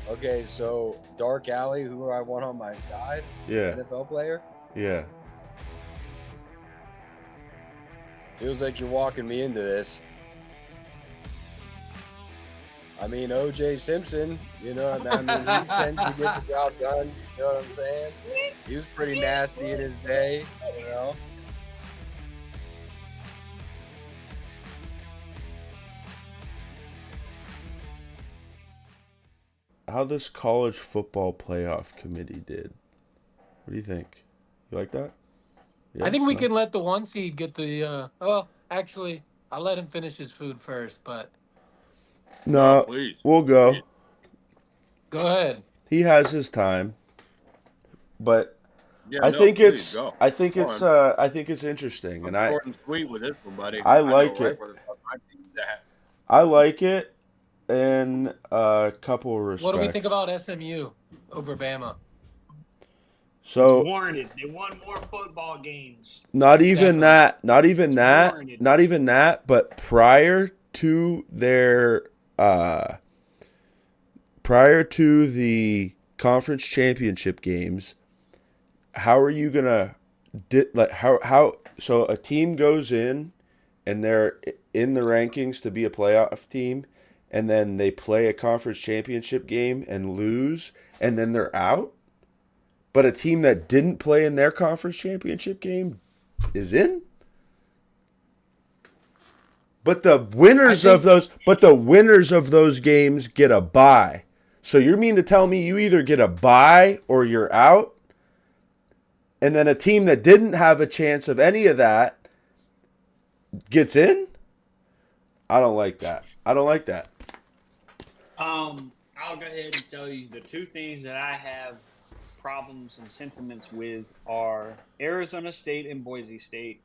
Okay, so Dark Alley, who I want on my side, Yeah. NFL player, Yeah. feels like you're walking me into this. I mean, O.J. Simpson, you know, I mean, he tends to get the job done. You know what I'm saying? He was pretty nasty in his day, you know. How this college football playoff committee did. What do you think? You like that? I think Yes, we no? can let the one seed get the. Well, actually, I'll let him finish his food first. But No, please. we'll go. go ahead. He has his time, but Yeah, I no, think please, it's go. I think Go it's on. I think it's interesting, and I'm short and sweet with this one, buddy. I know like right it. where the fuck my team's at. I like it in a couple of respects. What do we think about SMU over Bama? So It's warranted. They won more football games. not even Definitely. not even that, but prior to the conference championship games, how are you gonna how so a team goes in and they're in the rankings to be a playoff team, and then they play a conference championship game and lose, and then they're out? But a team that didn't play in their conference championship game is in? But the winners of those games get a bye. So you mean to tell me you either get a bye or you're out? And then a team that didn't have a chance of any of that gets in? I don't like that. I'll go ahead and tell you the two things that I have problems and sentiments with are Arizona State and Boise State.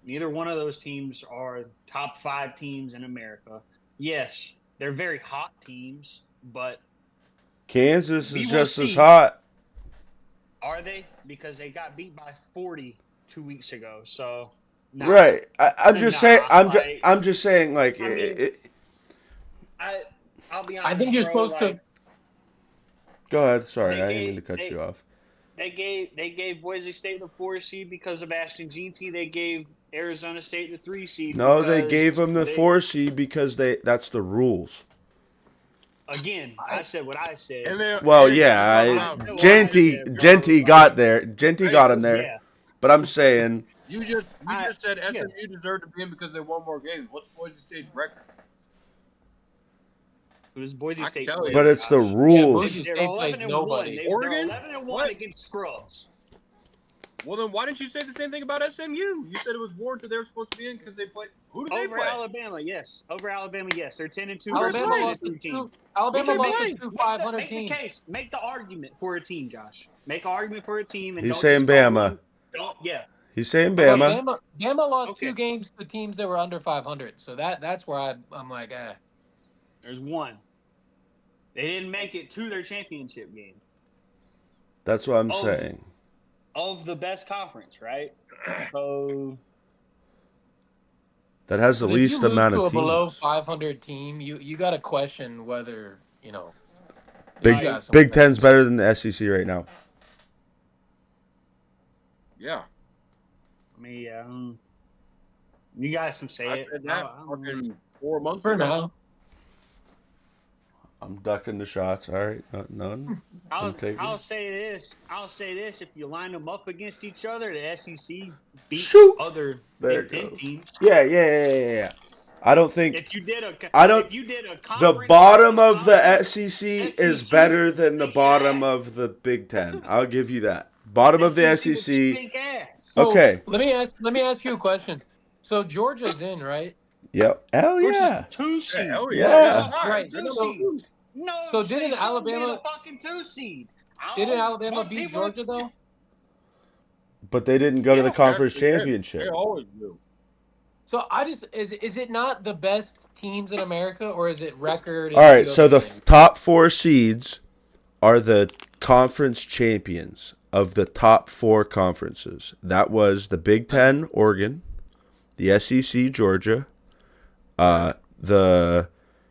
Neither one of those teams are top 5 teams in America. Yes, they're very hot teams, but Kansas we is will just as see. hot. Are they? Because they got beat by 40 2 weeks ago. So nah. Right. I'm just saying. like, I'm just saying. Like, I mean, I'll be honest. I think you're bro, supposed like, to. go ahead. Sorry, They I didn't gave- mean to cut you off. They gave Boise State the 4 seed because of Ashton Jeanty. They gave Arizona State the 3 seed. No, they because gave them the 4 seed because that's the rules. Again, I said what I said. And then- Well, and- yeah, Well, Genty got there. Genty got him there. Yeah. But I'm saying, You just said yeah. SMU deserved to be in because they won more games. What's Boise State's record? It was Boise I can State. tell you. but it's the Yeah, rules. Boise They're State 11 plays and nobody. 1. Oregon? They're 11 and 1 What? against scrubs. Well, then why didn't you say the same thing about SMU? You said it was warranted they were supposed to be in because they played. Who did they Over play? Alabama, yes. Over Alabama, yes. They're 10 and 2 Alabama versus Alabama lost lost 10 to and 2 team. Alabama We can lost play. to 500 Make the teams. case. Make the argument for a team, Josh. Make an argument for a team. And He's don't saying just call Bama. one- Don't, yeah. He's saying Well, Bama. Bama lost Okay. 2 games to teams that were under 500. So that's where I'm like, There's one. They didn't make it to their championship game. That's what I'm Oh. saying. Of the best conference, right? So That has the But if least you lose amount to of a below teams. 500 team, you got to question whether you know. Big you got some Big Ten's things. better than the SEC right now. Yeah. I mean, yeah. You guys can say I it. said that I don't know. fucking 4 months For ago. now. I'm ducking the shots. All right, none. I'm taking I'll it. say this. If you line them up against each other, the SEC beats Shoot. other There Big it Ten goes. teams. Yeah. I don't think If you did a, the conference- bottom of the conference- SEC is SEC's better than the big bottom ass. of the Big Ten. I'll give you that. Bottom of the SEC was SEC. big ass. So Okay. Let me ask you a question. So Georgia's in, right? Yep. Hell Versus yeah. 2 seed. hell yeah. Yeah. It's Right. Two No, seed. No, So say didn't something, Alabama- be the fucking 2 seed? Didn't Alabama What beat people- Georgia though? But they didn't go to the conference They did. championship. They always do. So I just is it not the best teams in America, or is it record? and All a right, few so other the things? top 4 seeds are the conference champions of the top 4 conferences. That was the Big Ten, Oregon, the SEC, Georgia, the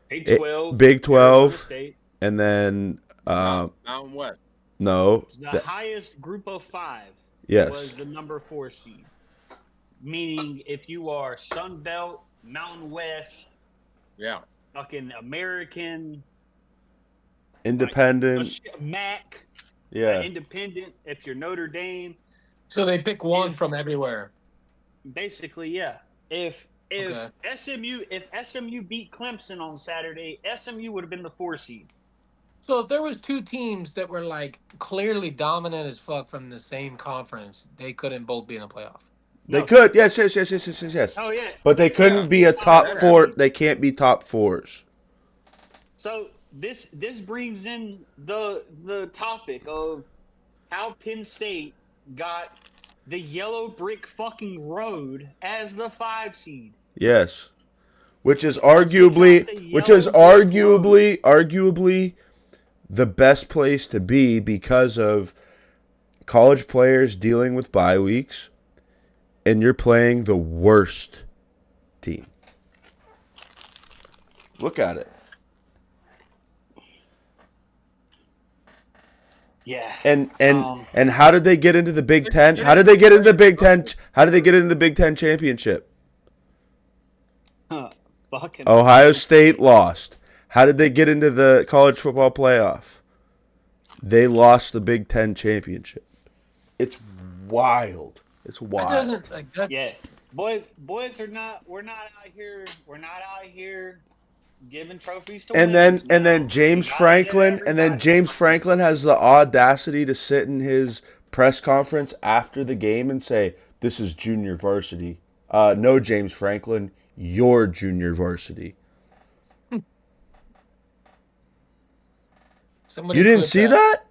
Big 12. Big 12, Arizona State. and then Mountain West. No. The highest group of 5 Yes. was the number 4 seed. Meaning, if you are Sun Belt, Mountain West, Yeah. fucking American, Independent. MAC, Yeah. independent, if you're Notre Dame. So they pick one from everywhere. Basically, yeah. If Okay. SMU beat Clemson on Saturday, SMU would have been the 4 seed. So if there was 2 teams that were like clearly dominant as fuck from the same conference, they couldn't both be in the playoff. They No. could. Yes. Oh yeah. But they couldn't be a top 4. They can't be top 4s. So this brings in the topic of how Penn State got the yellow brick fucking road as the 5 seed. Yes. Which is arguably the best place to be because of college players dealing with bye weeks, and you're playing the worst team. Look at it. Yeah. And how did they get into the Big Ten? How did they get into the Big Ten? How did they get into the Big Ten championship? Fucking Ohio State lost. How did they get into the college football playoff? They lost the Big Ten championship. It's wild. It's wild. That doesn't like that. Yeah. Boys we're not out here giving trophies to And winners. then James Franklin has the audacity to sit in his press conference after the game and say, "This is junior varsity." No, James Franklin, you're junior varsity. Somebody You didn't put see that?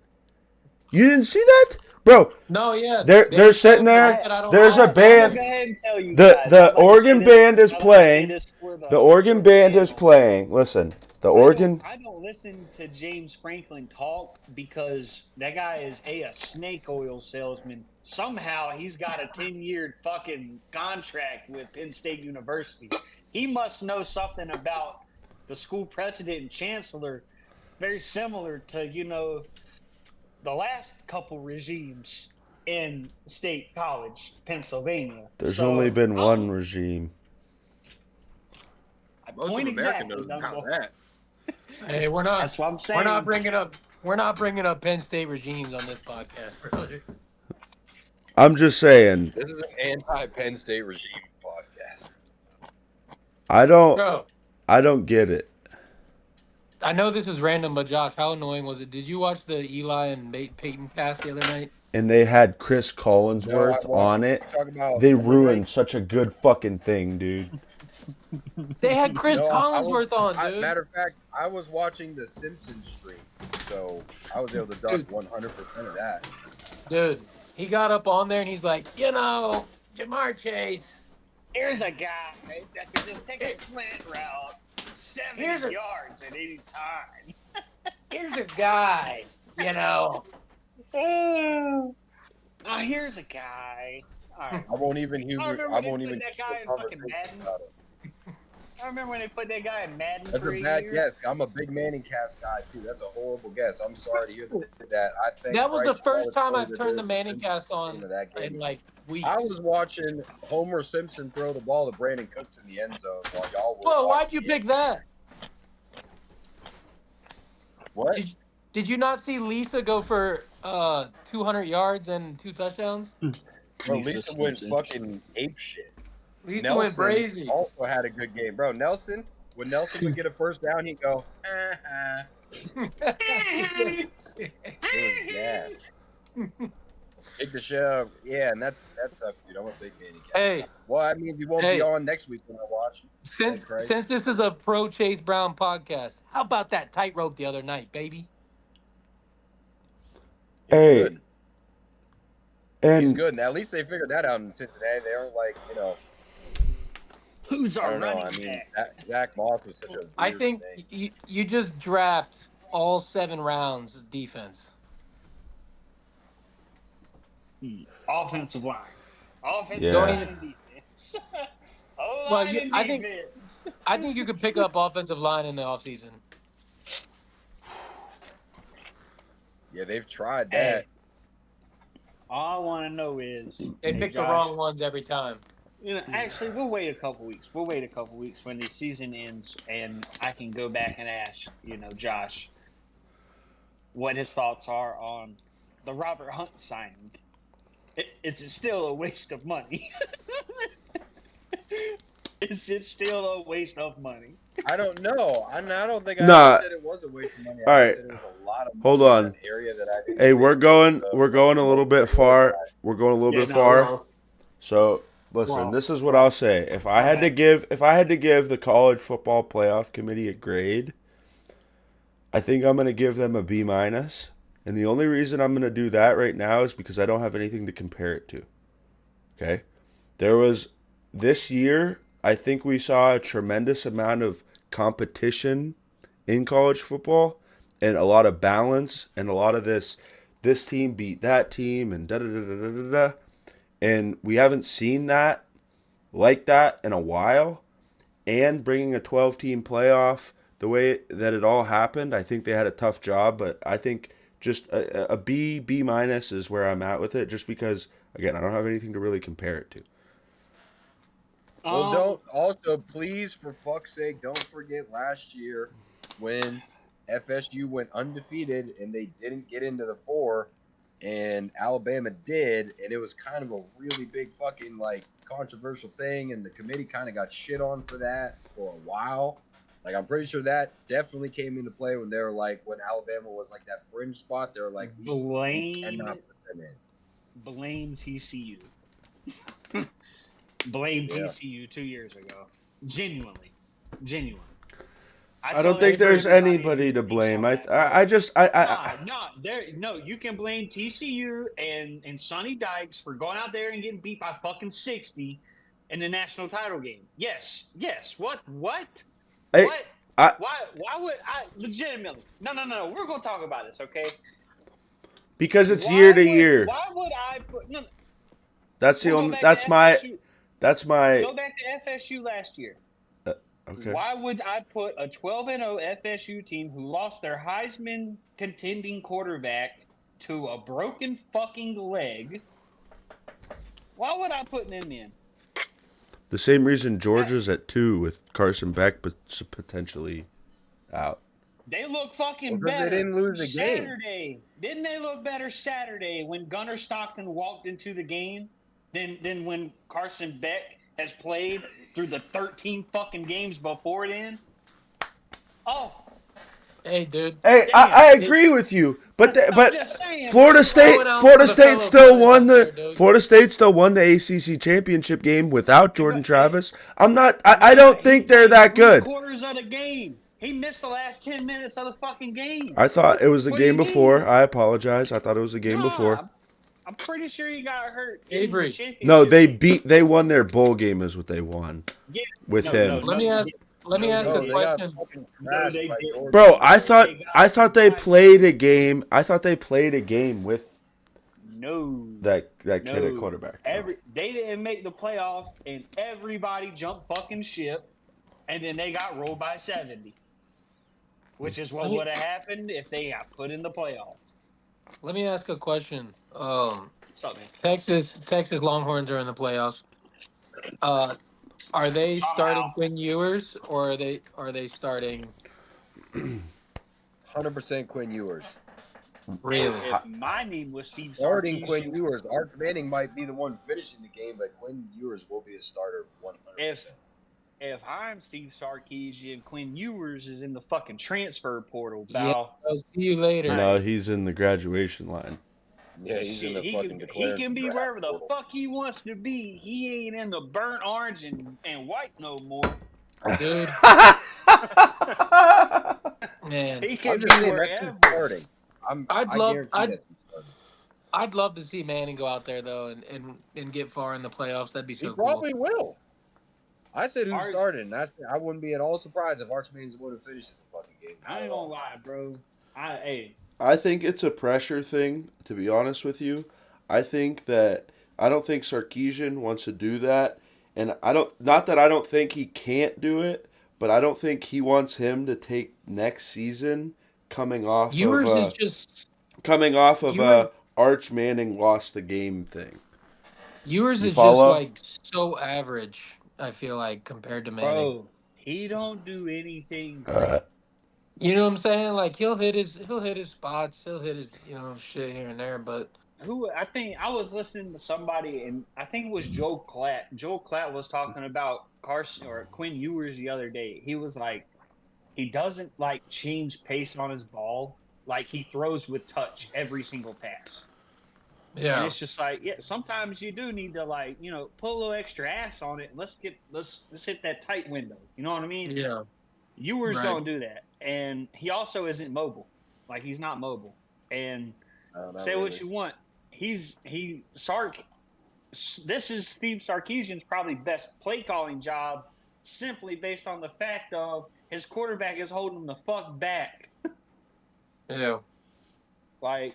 You didn't see that? Bro, No, yeah. they're sitting there. There's a I'm gonna band. go ahead and tell you The guys. the I'm gonna organ say band this- is I'm gonna say playing. this for The organ band is playing. Listen, the organ. I don't listen to James Franklin talk because that guy is a snake oil salesman. Somehow he's got a 10-year fucking contract with Penn State University. He must know something about the school president and chancellor, very similar to, the last couple regimes in State College, Pennsylvania. There's So, only been one regime. Most Point of America exactly, knows about Dumbo. that. Hey, we're not. That's what I'm saying. We're not bringing up Penn State regimes on this podcast, brother. I'm just saying. This is an anti-Penn State regime podcast. I Bro, don't get it. I know this is random, but Josh, how annoying was it? Did you watch the Eli and Peyton cast the other night? And they had Chris Collinsworth on it. They ruined such a good fucking thing, dude. They had Chris No, Collinsworth on, dude. Matter of fact, I was watching the Simpsons stream, so I was able to duck Dude. 100% of that. Dude, he got up on there and he's like, Jamar Chase. Here's a guy that can just take a slant route 70 yards at any time. Here's a guy, Oh, here's a guy. All right. I won't even I remember I they won't put even that guy in fucking Madden. about it. I remember when they put that guy in Madden That's for a a bad year. guess. I'm a big Manning cast guy too. That's a horrible guess. I'm sorry to hear that. I think that was Bryce the first Hall time is I've the turned the difference Manning cast on into that game. in like weeks. I was watching Homer Simpson throw the ball to Brandon Cooks in the end zone while y'all were. Whoa, why'd watching you the pick end that? zone. What? Did you not see Lisa go for 200 yards and 2 touchdowns? Bro, Lisa went fucking ape shit. Lisa went crazy. Also had a good game, bro. When Nelson would get a first down, he'd go, It was gas. Big the show. Yeah, and that sucks, dude. I'm a big Manning cast Hey. guy. Well, I mean, you won't be on next week when I watch. Since this is a pro Chase Brown podcast, how about that tightrope the other night, baby? Hey. Good. And He's good. Now, at least they figured that out in Cincinnati. They aren't like, Who's I our don't know. running I mean, back? Zach Moss was such a weird I think thing. you just draft all 7 rounds of defense. Offensive line. Offensive Yeah. line and defense. Well, I think you could pick up offensive line in the offseason. Yeah, they've tried Hey, that. all I want to know is They hey, pick the Josh, wrong ones every time. Actually, we'll wait a couple weeks. We'll wait a couple weeks when the season ends, and I can go back and ask, Josh, what his thoughts are on the Robert Hunt signing. Is it still a waste of money? Is it still a waste of money? I don't know. I don't think I Nah. ever said it was a waste of money. All I right. said it was a lot of money Hold in on. an area that I didn't Hey, think we're going a little was bit far. We're going a little bit far. Well, So listen, Well, this is what I'll say. If I had to give the college football playoff committee a grade, I think I'm gonna give them a B minus. And the only reason I'm gonna do that right now is because I don't have anything to compare it to. Okay? There was this year, I think we saw a tremendous amount of competition in college football and a lot of balance and a lot of this team beat that team and da da da da da da da. And we haven't seen that like that in a while. And bringing a 12-team playoff the way that it all happened, I think they had a tough job. But I think just a B minus is where I'm at with it, just because again I don't have anything to really compare it to. Well, don't also please, for fuck's sake, don't forget last year when FSU went undefeated and they didn't get into the 4, and Alabama did, and it was kind of a really big fucking like controversial thing, and the committee kind of got shit on for that for a while. Like I'm pretty sure that definitely came into play when they were like when Alabama was like that fringe spot. They were like, we cannot put them in. Blame TCU. Blame TCU 2 years ago. Genuinely. I don't think there's anybody to blame. No, you can blame TCU and Sonny Dykes for going out there and getting beat by fucking 60 in the national title game. Yes. What? Hey, what? Why would I legitimately? No. We're gonna talk about this, okay? Because it's year to year. Why would I put no? That's Go back to FSU last year. Okay. Why would I put a 12-0 FSU team who lost their Heisman contending quarterback to a broken fucking leg? Why would I put them in? The same reason Georgia's at 2 with Carson Beck potentially out. They look fucking better. They didn't lose a Saturday. Didn't they look better Saturday when Gunnar Stockton walked into the game than when Carson Beck has played through the 13 fucking games before then? Oh. Hey, dude. Hey, I agree with you, but saying, Florida State still won the ACC championship game without Jordan Travis. I don't think they're that good. Quarters of the game. He missed the last 10 minutes of the fucking game. I thought it was the game before. I apologize. I thought it was the game before. I'm pretty sure he got hurt. Avery. No, they won their bowl game is what they won with him. Let me ask a question. Bro, I thought they played a game. I thought they played a game with that kid at quarterback. They didn't make the playoff, and everybody jumped fucking ship, and then they got rolled by 70, which is what would have happened if they got put in the playoff. Let me ask a question. Texas Longhorns are in the playoffs. Are they starting Quinn Ewers, or are they starting 100% Quinn Ewers? Really? If my name was Steve Starting Sarkisian, Quinn Ewers. Art Manning might be the one finishing the game, but Quinn Ewers will be a starter 100%. If I'm Steve Sarkisian, Quinn Ewers is in the fucking transfer portal, pal. Yeah, I'll see you later. No, he's in the graduation line. Yeah, he's in the fucking he can be wherever the fuck he wants to be. He ain't in the burnt orange and white no more. Dude. Man. He can be wherever. I'd love to see Manning go out there though and get far in the playoffs. That'd be so cool. He probably will. I said who started, and I wouldn't be at all surprised if Arch Manning's the one who finishes the fucking game. I ain't gonna lie, bro. I think it's a pressure thing, to be honest with you. I don't think Sarkisian wants to do that, and not that I don't think he can't do it, but I don't think he wants him to take next season coming off Ewers coming off of Ewers- Arch Manning lost the game thing. Ewers You is follow? just like so average. I feel like compared to Manning. Bro, he don't do anything. You know what I'm saying? Like he'll hit his spots, he'll hit his shit here and there, but I think I was listening to somebody, and I think it was Joe Klatt. Joe Klatt was talking about Carson or Quinn Ewers the other day. He was like, he doesn't like change pace on his ball. Like he throws with touch every single pass. yeah, And it's just like, yeah, sometimes you do need to like, put a little extra ass on it. Let's hit that tight window. You know what I mean? yeah. Ewers Right. don't do that. And he also isn't mobile. Like he's not mobile. And say what you want. This is Steve Sarkisian's probably best play calling job simply based on the fact of his quarterback is holding him the fuck back. Yeah. Like,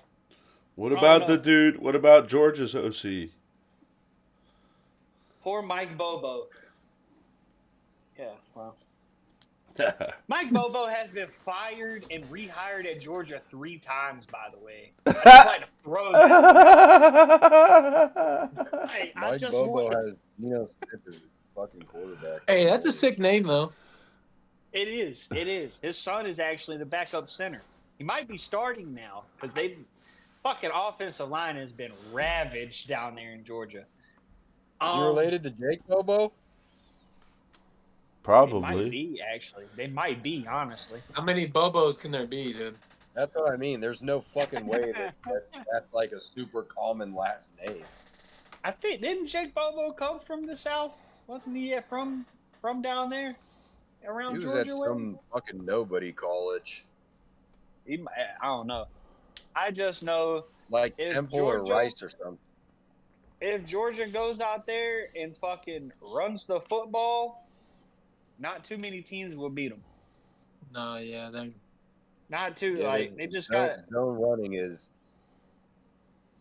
What about the dude? What about Georgia's OC? poor Mike Bobo. Yeah, well. Mike Bobo has been fired and rehired at Georgia 3 times, by the way. I just like to throw that. Hey, Mike Bobo has Smith as his fucking quarterback. Hey, that's a sick name though. It is. His son is actually the backup center. He might be starting now because fucking offensive line has been ravaged down there in Georgia. Is he related to Jake Bobo? Probably. They might be, actually. They might be, honestly. How many Bobos can there be, dude? That's what I mean. There's no fucking way that's like a super common last name. I think, didn't Jake Bobo come from the South? Wasn't he from down there? Around He was Georgia? at some fucking nobody college. I don't know. I just know Like If Temple or Georgia- Rice or something. if Georgia goes out there and fucking runs the football, not too many teams will beat them. No, yeah, they. Not too Yeah, they just got zone running is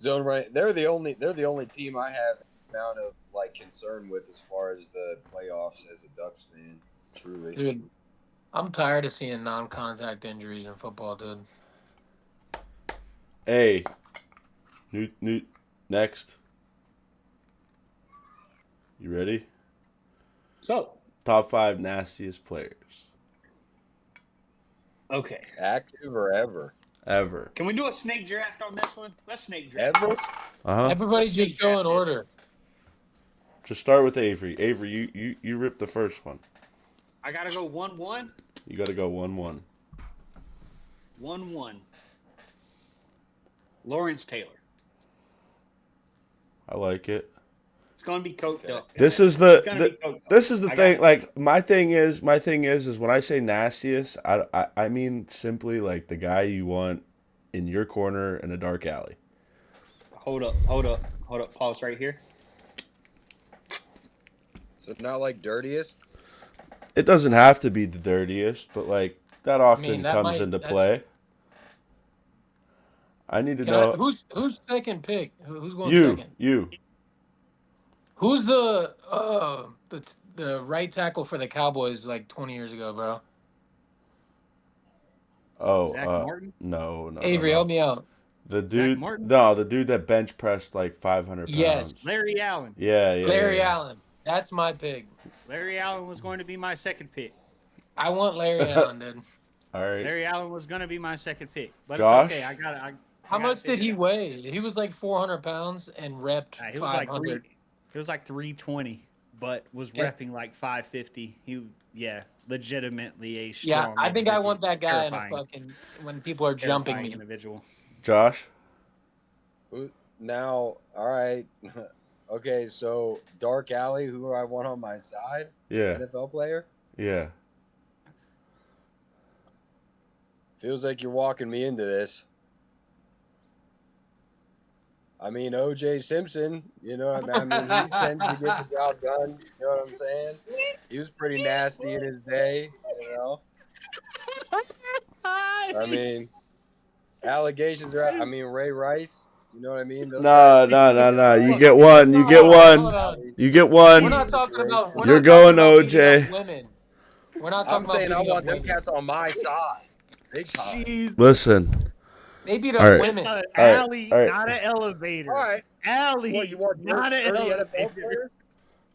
zone running. They're the only team I have amount of like concern with as far as the playoffs as a Ducks fan. Truly, Dude, I'm tired of seeing non-contact injuries in football, dude. Hey, new next. You ready? so Top 5 nastiest players okay. active or ever. ever. Can we do a snake draft on this one? Let's snake draft. Ever? Everybody Let's just sneak go draft in this. order. Just start with Avery. Avery, you rip the first one. I gotta go 1-1. You got to go 1-1. 1-1. Lawrence Taylor. I like it. It's gonna be coked up. This is It's gonna be coked up. this is the I got thing. it. Like my thing is when I say nastiest, I mean simply like the guy you want in your corner in a dark alley. Hold up. Pause right here. So not like dirtiest. It doesn't have to be the dirtiest, but like that often that comes might- into that's- play. I need to Can know who's second pick? Who's going second? you. Who's the right tackle for the Cowboys like 20 years ago, bro? Oh, Zach Martin? no. Avery, help me out. The dude, Martin? no, the dude that bench pressed like 500 pounds. Yes. Larry Allen. Yeah. Larry yeah. Allen. That's my pick. Larry Allen was going to be my second pick. I want Larry Allen, dude. All right. Larry Allen was going to be my second pick. But Josh? it's okay. How much did he weigh? He was like 400 pounds and repped He was like 500. He was like 320, but was Yeah. repping like 550. Legitimately a strong. Yeah, I think I individual. want that guy in a Terrifying. fucking when people are jumping Terrifying me. individual. Josh? Now, all right. Okay, so dark alley. Who do I want on my side? Yeah. NFL player. Yeah. Feels like you're walking me into this. I mean, O.J. Simpson, you know what I mean? He tends to get the job done. You know what I'm saying? He was pretty nasty in his day, you know? I mean, allegations are, I mean, Ray Rice, you know what I mean? Those No. guys- You get one. You get Hold one. on. You get We're one. not talking about. We're You're not going, talking about beating OJ. up women. We're not talking I'm about saying I beating want up them women. cats on my side. Big time. Listen. Maybe the All right. It's women. an All right, alley, all right. not an elevator. All right. Alley, What, you want not an dirty NFL elevator. players? You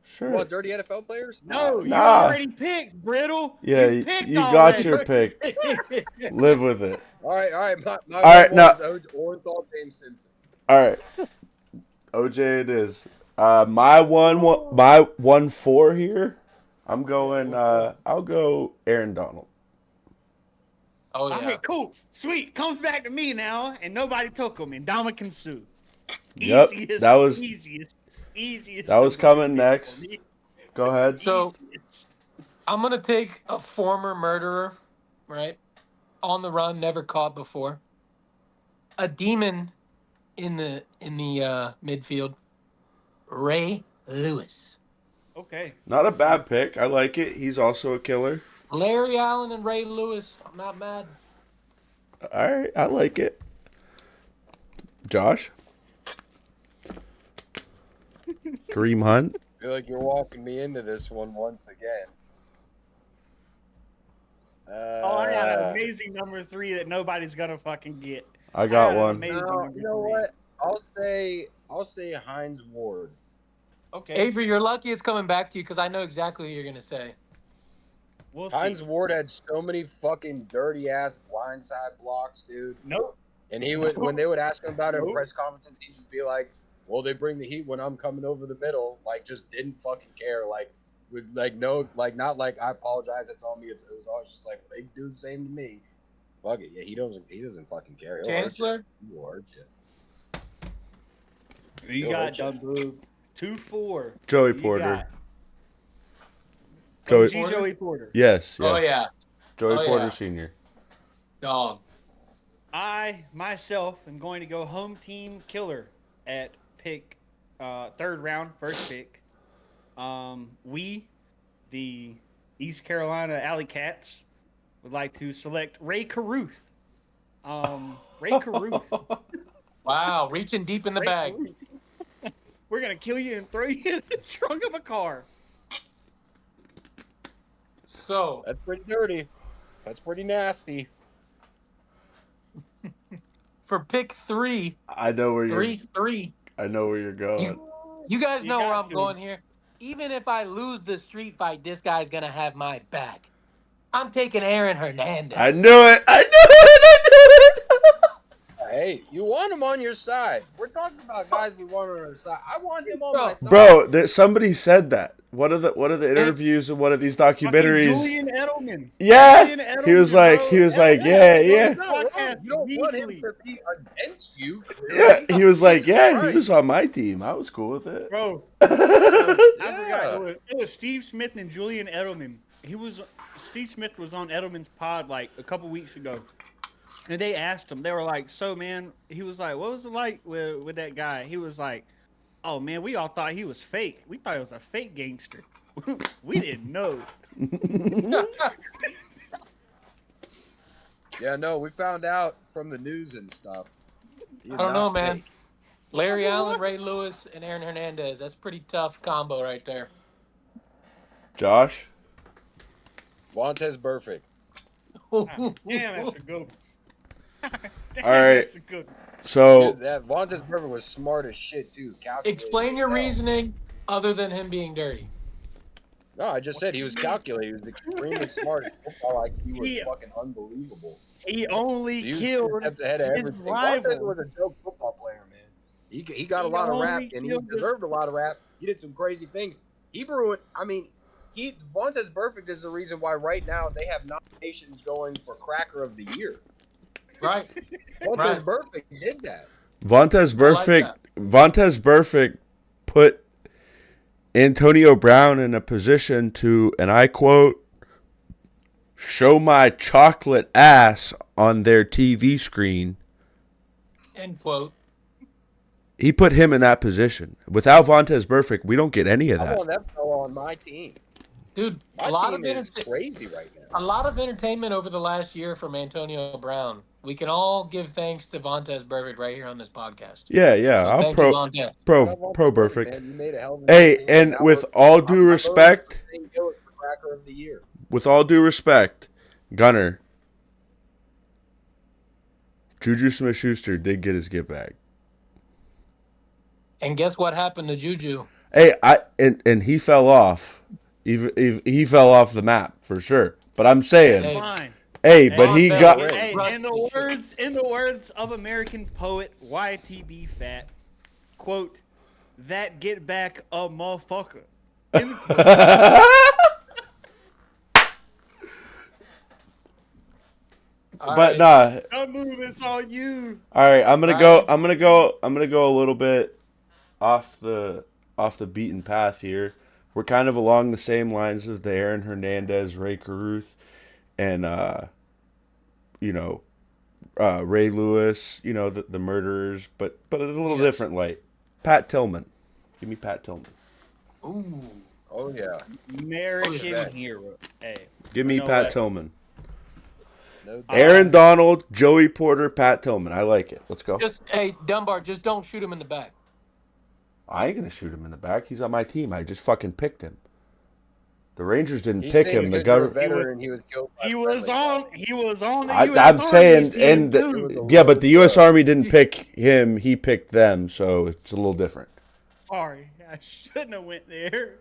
Sure. want dirty NFL players? No, you Nah. already picked, Brittle. Yeah, you picked you already. got your pick. Live with it. All right. My All right, one now- was Orenthal James Simpson. All right. OJ it is. My 1-4 here. I'm going I'll go Aaron Donald. Oh yeah. All right, cool. Sweet. Comes back to me now, and nobody took him. And Ndamukong Suh. Yep, that was- easiest. that was number coming 2 pick next. for me. Go ahead. So- Easiest. I'm gonna take a former murderer, right? On the run, never caught before. A demon in the midfield. Ray Lewis. Okay. Not a bad pick. I like it. He's also a killer. Larry Allen and Ray Lewis. I'm not mad. All right, I like it. Josh? Kareem Hunt? I feel like you're walking me into this one once again. Oh, I got an amazing number 3 that nobody's gonna fucking get. I got an one. amazing No, number you know 3. what? I'll say Heinz Ward. Okay. Avery, you're lucky it's coming back to you because I know exactly what you're gonna say. We'll see. Heinz Ward had so many fucking dirty ass blindside blocks, dude. Nope. And he would, when they would ask him about it in Nope. press conferences, he'd just be like, "Well, they bring the heat when I'm coming over the middle." Like, just didn't fucking care. Like, with like no, like not like I apologize. It's on me. It was always just like they do the same to me. Fuck it. Yeah, he doesn't fucking care. He'll hurt you. Chancellor? He'll hurt you. You Go got ahead, done, boo. 2-4. Joey You Porter. got Joey. OG Joey Porter. Yes, yes. Oh yeah, Joey Oh, Porter yeah. Sr. dog. I myself am going to go home team killer at pick 3rd round, first pick. We, the East Carolina Alley Cats, would like to select Ray Caruth. Ray Caruth. Wow, reaching deep in the Ray bag. Caruth. We're gonna kill you and throw you in the trunk of a car. So That's pretty dirty. That's pretty nasty. for pick 3, I know where you're 3-3. I know where you're going. You guys You know where got I'm to. going here. Even if I lose the street fight, this guy's gonna have my back. I'm taking Aaron Hernandez. I knew it. I knew it. I knew it. Hey, you want him on your side. We're talking about guys we want on our side. I want him on my side. Bro, somebody said that. One of the interviews in one of these documentaries. Julian Edelman. Yeah, Julian Edelman, he was like, yeah. You don't want him to be against you. Yeah, he was like, yeah, Right. he was on my team. I was cool with it. Bro, Yeah. I forgot. It was Steve Smith and Julian Edelman. Steve Smith was on Edelman's pod like a couple weeks ago, and they asked him. They were like, "So, man," he was like, "What was it like with that guy?" He was like, "Oh man, we all thought he was fake. We thought he was a fake gangster. We didn't know." Yeah, no, we found out from the news and stuff. He's I don't know, not man. fake. Larry Allen, Ray Lewis, and Aaron Hernandez. That's pretty tough combo right there. Josh, Vontez Burfict. Damn, that's a good one. Damn, All right. that's a good one. so That Vontez Burfict was smart as shit too. Calculated Explain your as hell. reasoning other than him being dirty. No, I just said he was calculated. He was extremely smart. His football IQ was Yeah. fucking unbelievable. He only He was killed steps ahead of his everything. rival. Vontez was a dope football player, man. He got a He lot of only rap, and he killed his- deserved a lot of rap. He did some crazy things. He ruined. I mean, Vontez Burfict is the reason why right now they have nominations going for Cracker of the Year. Right. Vontez Right. Burfict did that. Vontez like Burfict put Antonio Brown in a position to, and I quote, show my chocolate ass on their TV screen. End quote. He put him in that position. Without Vontez Burfict, we don't get any of I that. want that fellow on my team. Dude, My a lot team of is crazy right now. a lot of entertainment over the last year from Antonio Brown. We can all give thanks to Vontez Burfict right here on this podcast. Yeah, So I'll thank pro you, Vontez. pro Burfict. Man, you made a hell of a Hey, team. and That with was- all due I voted respect, for Shane Gillis for Cracker of the Year. with all due respect, Gunner, Juju Smith-Schuster did get his get back. And guess what happened to Juju? Hey, and he fell off. He fell off the map for sure. But I'm saying, Hey. Fine. hey, but he Hey, got. Hey, Right. in the words of American poet YTB Fat, quote, "That get back a motherfucker." End quote. All But right. nah. Don't move, it's on you. All right, I'm gonna Right. go a little bit off the beaten path here. We're kind of along the same lines of the Aaron Hernandez, Ray Caruth, and Ray Lewis. The murderers, but a little Yes. different light. Pat Tillman, give me Pat Tillman. Ooh. Oh yeah. American yeah. hero. Hey, Give me you know Pat what? Tillman. No doubt. Aaron Donald, Joey Porter, Pat Tillman. I like it. Let's go. Hey, Dunbar, just don't shoot him in the back. I ain't gonna shoot him in the back. He's on my team. I just fucking picked him. The Rangers didn't He's pick saying him. The because you're a government. veteran, he was killed. By He a was friendly on. fire. He was on the I'm U.S. saying, Army's team, and too. yeah, but the U.S. Army didn't pick him. He picked them, so it's a little different. Sorry, I shouldn't have went there,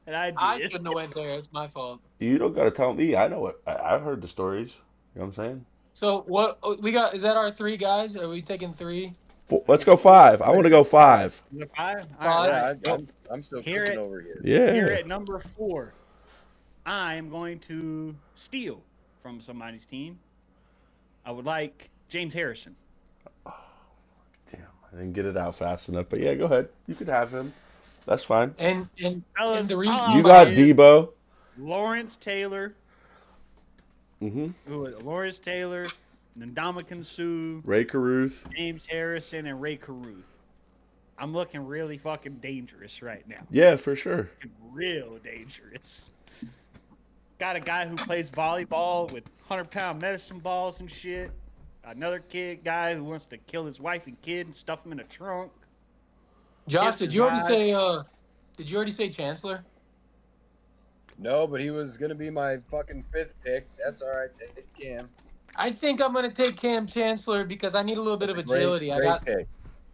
and I did. I shouldn't have went there. It's my fault. You don't got to tell me. I know it. I've heard the stories. You know what I'm saying? So what we got? Is that our 3 guys? Are we taking 3? Let's go 5. I want to go 5. Number 5? Five. All Yeah, right. Well, I'm still Hear cooking it. over here. here Yeah. at number 4, I am going to steal from somebody's team. I would like James Harrison. Damn, I didn't get it out fast enough. But yeah, go ahead. You could have him. That's fine. And Fellas, the reason I'll You buy got it. Debo. Lawrence Taylor. Mm-hmm. Lawrence Taylor, Ndamukong Suh, Ray Caruth. James Harrison, and Ray Caruth. I'm looking really fucking dangerous right now. Yeah, for sure. Looking real dangerous. Got a guy who plays volleyball with 100-pound medicine balls and shit. Another guy who wants to kill his wife and kid and stuff him in a trunk. Josh, Can't did you already survive. say? Did you already say Chancellor? No, but he was gonna be my fucking 5th pick. That's all right. Take Cam. I think I'm gonna take Cam Chancellor because I need a little bit of agility. Great pick.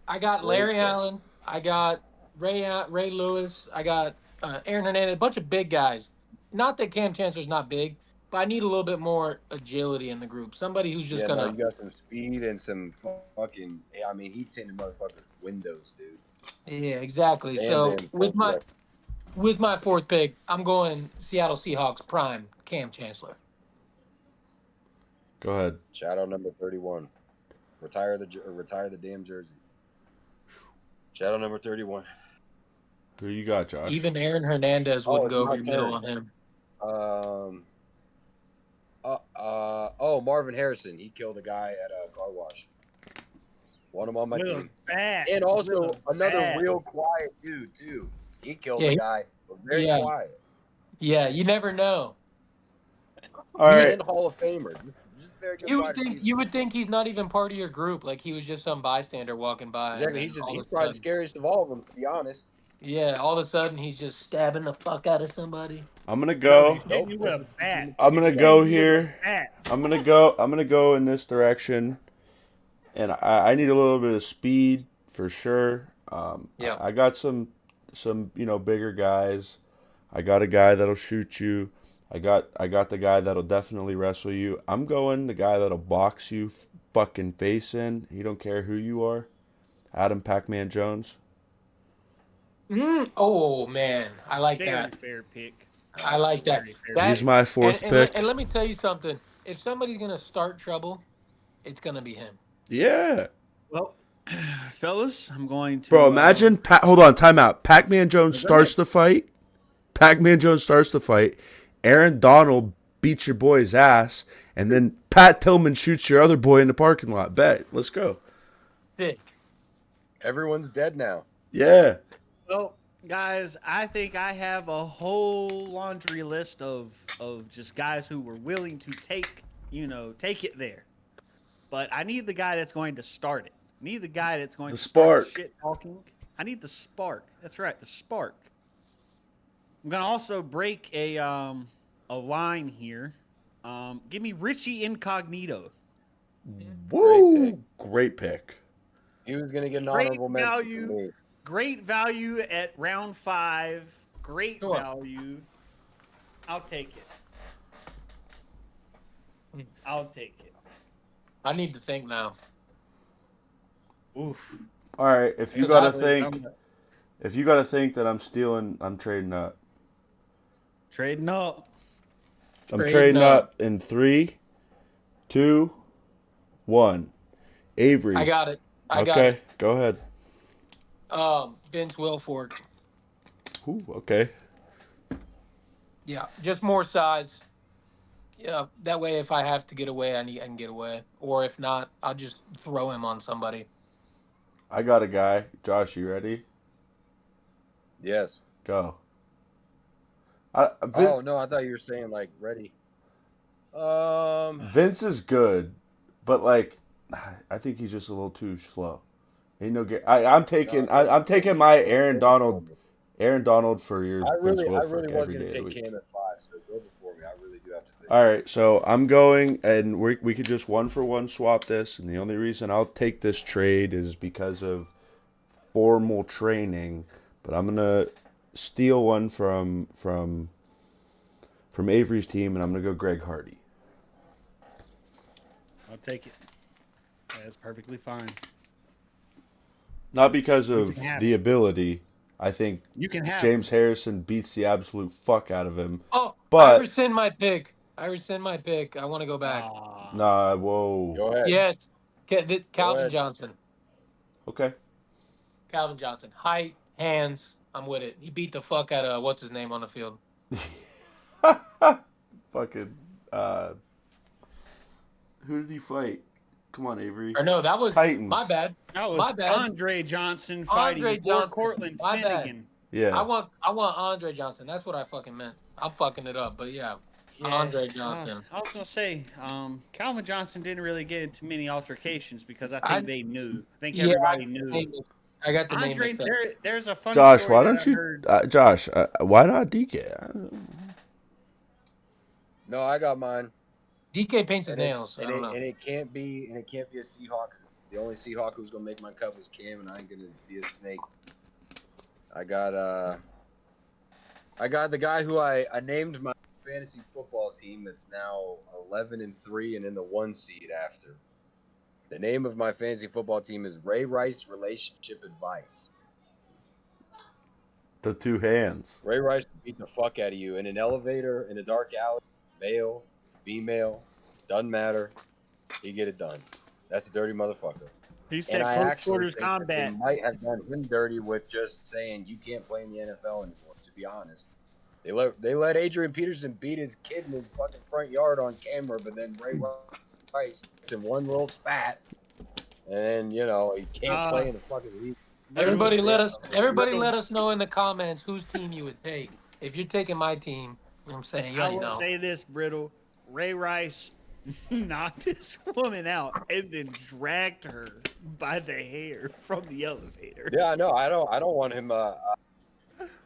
I got Great Larry pick. Allen. I got Ray Lewis. I got Aaron Hernandez. A bunch of big guys. Not that Cam Chancellor's not big, but I need a little bit more agility in the group. Somebody who's just Yeah, no, gonna. you got some speed and some fucking. I mean, he's sending motherfuckers windows, dude. Yeah, exactly. Damn, So damn, with full my 4th pick, I'm going Seattle Seahawks prime Cam Chancellor. Go ahead. Shadow number 31. Retire the damn jersey. Shadow number 31. Who you got, Josh? Even Aaron Hernandez wouldn't it's go my over the middle turn. on him. Marvin Harrison. He killed a guy at a car wash. Want him on my With team. a bat. And also With a another bat. real quiet dude too. He killed Yeah, a guy, but very yeah. quiet. Yeah, you never know. All right. And Hall of Famer. Just very good. You would wide think receiver. he's not even part of your group. Like he was just some bystander walking by. and Exactly. then He's all probably of a the sudden- scariest of all of them, to be honest. Yeah, all of a sudden he's just stabbing the fuck out of somebody. I'm gonna go. He's hitting you with a bat. I'm gonna He's go hitting you with a here. bat. I'm gonna go in this direction, and I need a little bit of speed for sure. Yeah. I got some bigger guys. I got a guy that'll shoot you. I got the guy that'll definitely wrestle you. I'm going the guy that'll box you fucking face in. He don't care who you are. Adam Pac-Man Jones. Oh man, I like Very that. fair pick. I like that. Very fair That- He's my 4th pick. And let me tell you something. If somebody's gonna start trouble, it's gonna be him. Yeah. Well, fellas, I'm going to. Bro, imagine hold on, time out. Pac-Man Jones starts the fight. Pac-Man Jones starts the fight. Aaron Donald beats your boy's ass, and then Pat Tillman shoots your other boy in the parking lot. Bet. Let's go. Sick. Everyone's dead now. Yeah. Well, guys, I think I have a whole laundry list of just guys who were willing to take it there. But I need the guy that's going to start it. I need the guy that's going The to start spark. shit talking. I need the spark. That's right, the spark. I'm gonna also break a line here. Give me Richie Incognito. Woo! Great pick. He was going to get an Great honorable mention value. for me. Great value at round 5. Great Sure. value. I'll take it. I'll take it. I need to think now. Oof. All right, if you Because gotta think that I'm stealing, I'm trading up. Trading up. I'm Trading trading up. up in 3, 2, 1. Avery. I got it. I got okay, it. go ahead. Vince Wilfork. Ooh, okay. Yeah, just more size. Yeah, that way if I have to get away, I can get away. Or if not, I'll just throw him on somebody. I got a guy. Josh, you ready? Yes. Go. Oh, no, I thought you were saying, like, ready. Vince is good, but, like, I think he's just a little too slow. Ain't no. I'm taking my Aaron Donald for your Vince I Wilfork really was every going day to of the take week. Cam at 5, so go before me. I really do have to think. All right, so I'm going, and we could just 1-for-1 swap this, and the only reason I'll take this trade is because of formal training, but I'm gonna steal one from Avery's team, and I'm gonna go Greg Hardy. I'll take it. That's perfectly fine. Not because of can have the ability. I think You can have James Harrison beats the absolute fuck out of him. Oh, But- I rescind my pick. I want to go back. Nah, whoa. Go ahead. Yes. Calvin ahead. Johnson. Okay. Calvin Johnson. Height, hands. I'm with it. He beat the fuck out of what's his name on the field. Fucking. Who did he fight? Come on, Avery. Or no, that was Titans. my bad. That was My bad. Andre Johnson fighting Andre Johnson. Cortland My bad. Finnegan. Yeah. I want Andre Johnson. That's what I fucking meant. I'm fucking it up, but yeah. Andre Johnson. I was gonna say, Calvin Johnson didn't really get into many altercations because I think I- they knew. I think Yeah, everybody knew. I got the name Andre, mixed up. there's a funny Josh, story why that don't I you? heard. Josh, why not DK? No, I got mine. DK paints his And it- nails. I And don't know. it can't be a Seahawk. The only Seahawk who's gonna make my cut was Cam, and I ain't gonna be a snake. I got the guy who I named my fantasy football team that's now 11-3 and in the 1 seed after. The name of my fantasy football team is Ray Rice Relationship Advice. The two hands. Ray Rice will beat the fuck out of you in an elevator, in a dark alley, male, female, doesn't matter. He get it done. That's a dirty motherfucker. He said And I close actually quarters think that combat. they might have done him dirty with just saying you can't play in the NFL anymore. To be honest, they let Adrian Peterson beat his kid in his fucking front yard on camera, but then Ray Rice gets in one little spat, and he can't play in the fucking league. Everybody let us know in the comments whose team you would take. If you're taking my team, you know what I'm saying, you I already will know. say this, Brittle. Ray Rice knocked this woman out and then dragged her by the hair from the elevator. Yeah, no, I don't want him.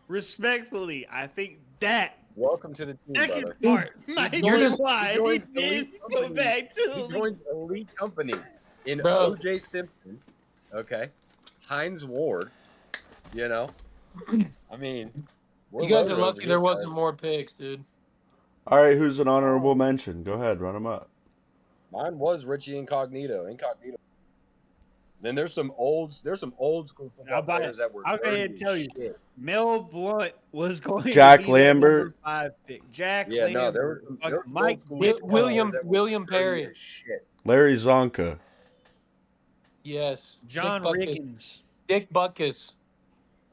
Respectfully, I think that Welcome to the team, second brother. part might You're be just- why he joined didn't elite go company. back to the He league. joined elite company in Bro. O.J. Simpson. Okay, Hines Ward. I mean, we're You guys loaded are over lucky here, there wasn't guys. more picks, dude. All right, who's an honorable mention? Go ahead, run him up. Mine was Richie Incognito. Then there's some old school football I'll buy players that were. I'll go ahead dirty and as tell you. shit. Mel Blunt was going Jack to be Lambert. that number 5 pick. Jack Yeah, no, Lambert. there were fucking old Mike school Whit- football players that were William dirty Perry. as shit. Larry Zonka. Yes. John Dick Butkus. Riggins. Dick Butkus.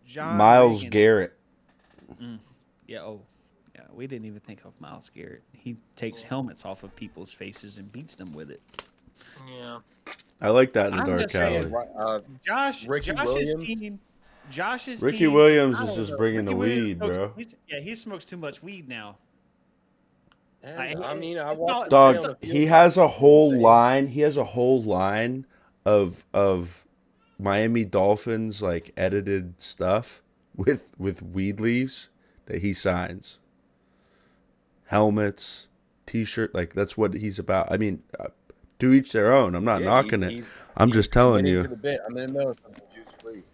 John Miles Riggins. Garrett. Yeah, yeah, we didn't even think of Miles Garrett. He takes helmets off of people's faces and beats them with it. Yeah. I like that in the I'm dark just saying, alley. Josh's Ricky Williams. team. Josh's Ricky team. Williams I is don't just know. bringing the Ricky Williams weed, smokes- bro. he smokes too much weed now. And, I it's watched all- him play on the Dog, field. he has a whole Insane. line. He has a whole line of Miami Dolphins like edited stuff with weed leaves that he signs. Helmets, T-shirt, like that's what he's about. I mean, to each their own. I'm not knocking it. I'm just telling getting you. to the bit. I'm in the middle of something. Juice, please.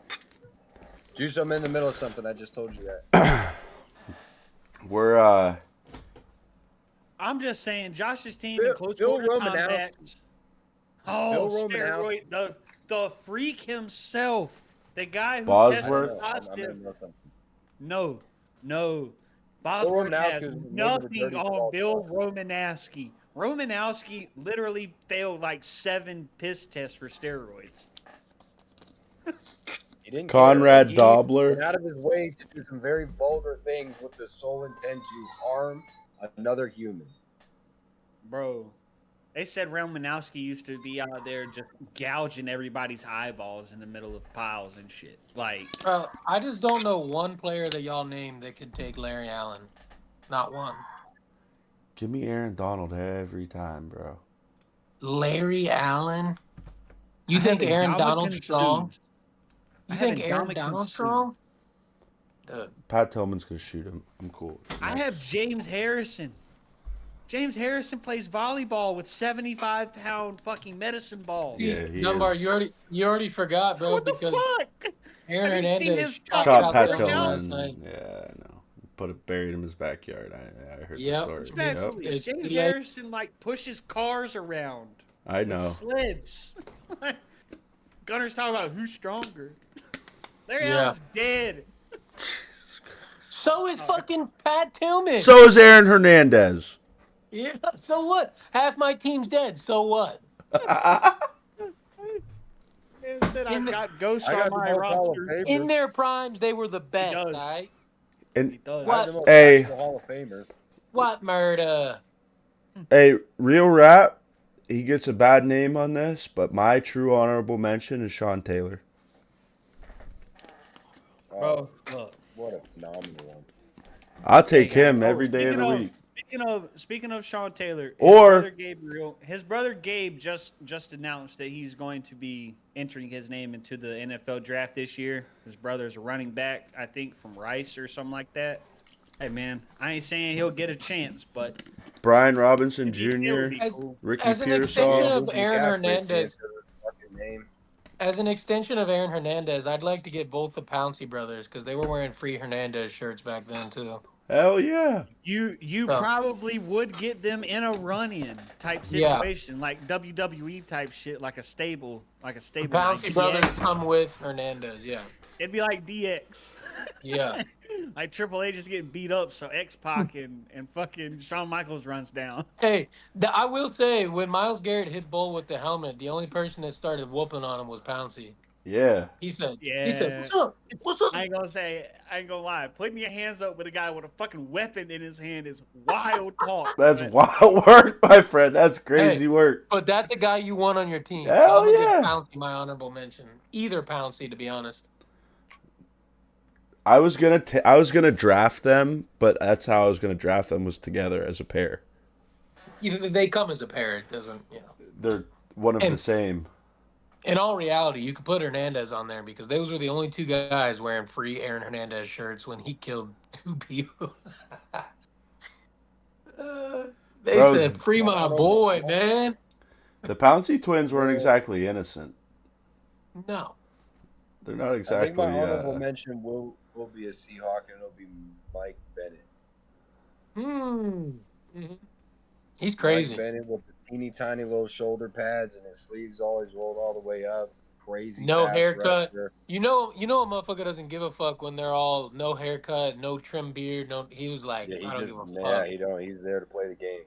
Juice, I'm in the middle of something. I just told you that. We're I'm just saying, Josh's team Bill- in close Bill quarter Romanowski. combats. Oh, Bill Romanowski. steroid, the freak himself, the guy who Bosworth? tested I'm in positive. the middle of something. No. Bosworth Romanowski has was the name of the nothing dirty on ball Bill club. Romanowski. Romanowski literally failed like 7 piss tests for steroids. He didn't Conrad care. Dobler. Went out of his way to do some very vulgar things with the sole intent to harm another human. Bro, they said Romanowski used to be out there just gouging everybody's eyeballs in the middle of piles and shit. Like, Bro, I just don't know one player that y'all named that could take Larry Allen. Not one. Give me Aaron Donald every time, bro. Larry Allen? You I think have Aaron Ndamukong Donald's strong? Suh. You I think have Aaron Ndamukong Donald's Suh. strong? Dude. Pat Tillman's gonna shoot him. I'm cool. I have James Harrison. James Harrison plays volleyball with 75-pound fucking medicine balls. Yeah, he Dunbar, is. you already forgot, bro, What the because fuck? Aaron Have you seen Hernandez his Shot Pat fucking Tillman. last night. Yeah, I know. Buried him in his backyard. I heard the Yep. story. Respectfully, It's James too late. Harrison like pushes cars around I with know. sleds. Gunner's talking about who's stronger. Larry Yeah. Allen's dead. So is fucking Pat Tillman. So is Aaron Hernandez. Yeah, so what? Half my team's dead. So what? Man said In I've the- got ghosts I on got the my most Hall of roster. Famers. In their primes, they were the best, does. all right? He And does. I have the most Hey. actual Hall of Famers. What murder? hey, real rap. He gets a bad name on this, but my true honorable mention is Sean Taylor. Oh, Bro, look. what a phenomenal one. I'll take Hey, him guys. every day of the week. Speaking of Sean Taylor, Or- his brother Gabe just announced that he's going to be entering his name into the NFL draft this year. His brother's a running back, I think, from Rice or something like that. Hey man, I ain't saying he'll get a chance, but Brian Robinson it would Jr., be As- cool. Ricky As an extension Pearsall. of Aaron Hernandez, Fucking name. as an extension of Aaron Hernandez, I'd like to get both the Pouncey brothers because they were wearing free Hernandez shirts back then too. Hell yeah. You Oh. probably would get them in a run-in type Yeah. situation, like WWE type shit, like a stable. Pouncey like brothers DX. come with Hernandez. Yeah, It'd be like DX. yeah. Like Triple H is getting beat up, so X-Pac and fucking Shawn Michaels runs down. Hey, I will say when Myles Garrett hit Bull with the helmet, the only person that started whooping on him was Pouncey. Yeah. He said, Yeah. "What's up? What's up?" I ain't gonna lie. Putting your hands up with a guy with a fucking weapon in his hand is wild talk. That's but- wild work, my friend. That's crazy Hey. work. But that's the guy you want on your team. Hell so I'm gonna yeah. give Pouncey my honorable mention. Either Pouncey, to be honest. I was gonna draft them, but that's how I was gonna draft them, was together as a pair. They come as a pair. It doesn't, you know. They're one of And- the same. In all reality, you could put Hernandez on there because those were the only two guys wearing free Aaron Hernandez shirts when he killed 2 people. They Bro, said, "Free my boy, man." The Pouncey twins weren't exactly innocent. No. They're not I think exactly. my honorable mention will be a Seahawk, and it'll be Mike Bennett. Mhm. He's crazy. Mike Bennett with the teeny tiny little shoulder pads, and his sleeves always rolled all the way up. Crazy. No pass haircut. rusher. You know, a motherfucker doesn't give a fuck when they're all no haircut, no trim beard. No, he was like, Yeah, I don't he give a just fuck. he don't. He's there to play the game.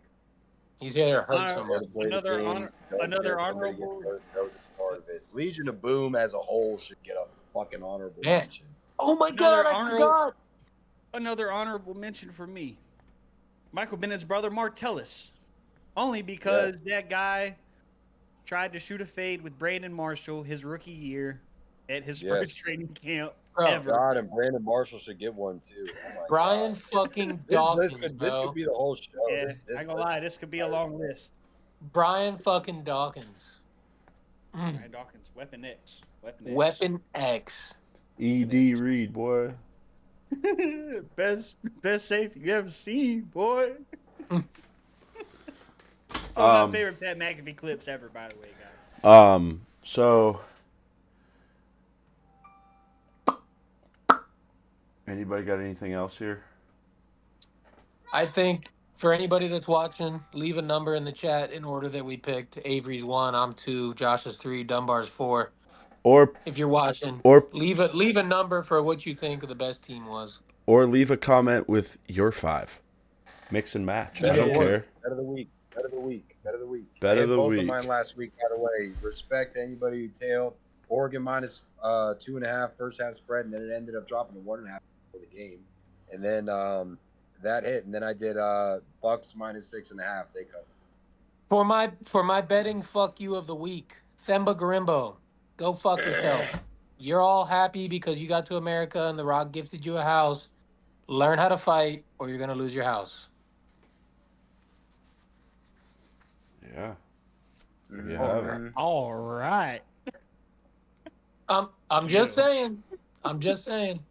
He's here to hurt Honor- There someone. to play Another the game. honor- Don't another care if somebody gets honorable- hurt, no, just part of it. Legion of Boom as a whole should get a fucking honorable Yeah. mention. Oh my Another god, I honorable- forgot. Another honorable mention for me. Michael Bennett's brother Martellus. Only because that guy tried to shoot a fade with Brandon Marshall his rookie year at his Yes. first training camp Bro, ever. God, and Brandon Marshall should get one too. Oh my Brian God. fucking This Dawkins, could bro. be the whole show. Yeah, This I ain't gonna lie, this could be a long list. Brian fucking Dawkins. Ryan Dawkins, Weapon X. Weapon X. E.D. Reed, boy. best safety you ever seen, boy. That's one of my favorite Pat McAfee clips ever, by the way, guys. So anybody got anything else here? I think for anybody that's watching, leave a number in the chat in order that we picked. Avery's 1, I'm 2, Josh is 3, Dunbar's 4. Or If you're watching, or leave a number for what you think the best team was. or leave a comment with your 5. Mix and match. I don't care. Bet of the week. Bet of the week. Bet of the week. Bet I of had the both week. of mine last week, by the way. Respect to anybody who tailed. Oregon minus 2.5 first half spread, and then it ended up dropping to 1.5 for the game. And then that hit, and then I did Bucks minus 6.5. They covered. For my betting fuck you of the week, Themba Garimbo, go fuck yourself. You're all happy because you got to America and The Rock gifted you a house. Learn how to fight, or you're gonna lose your house. Yeah. Mhm. You have it. All right. I'm just saying. I'm just saying.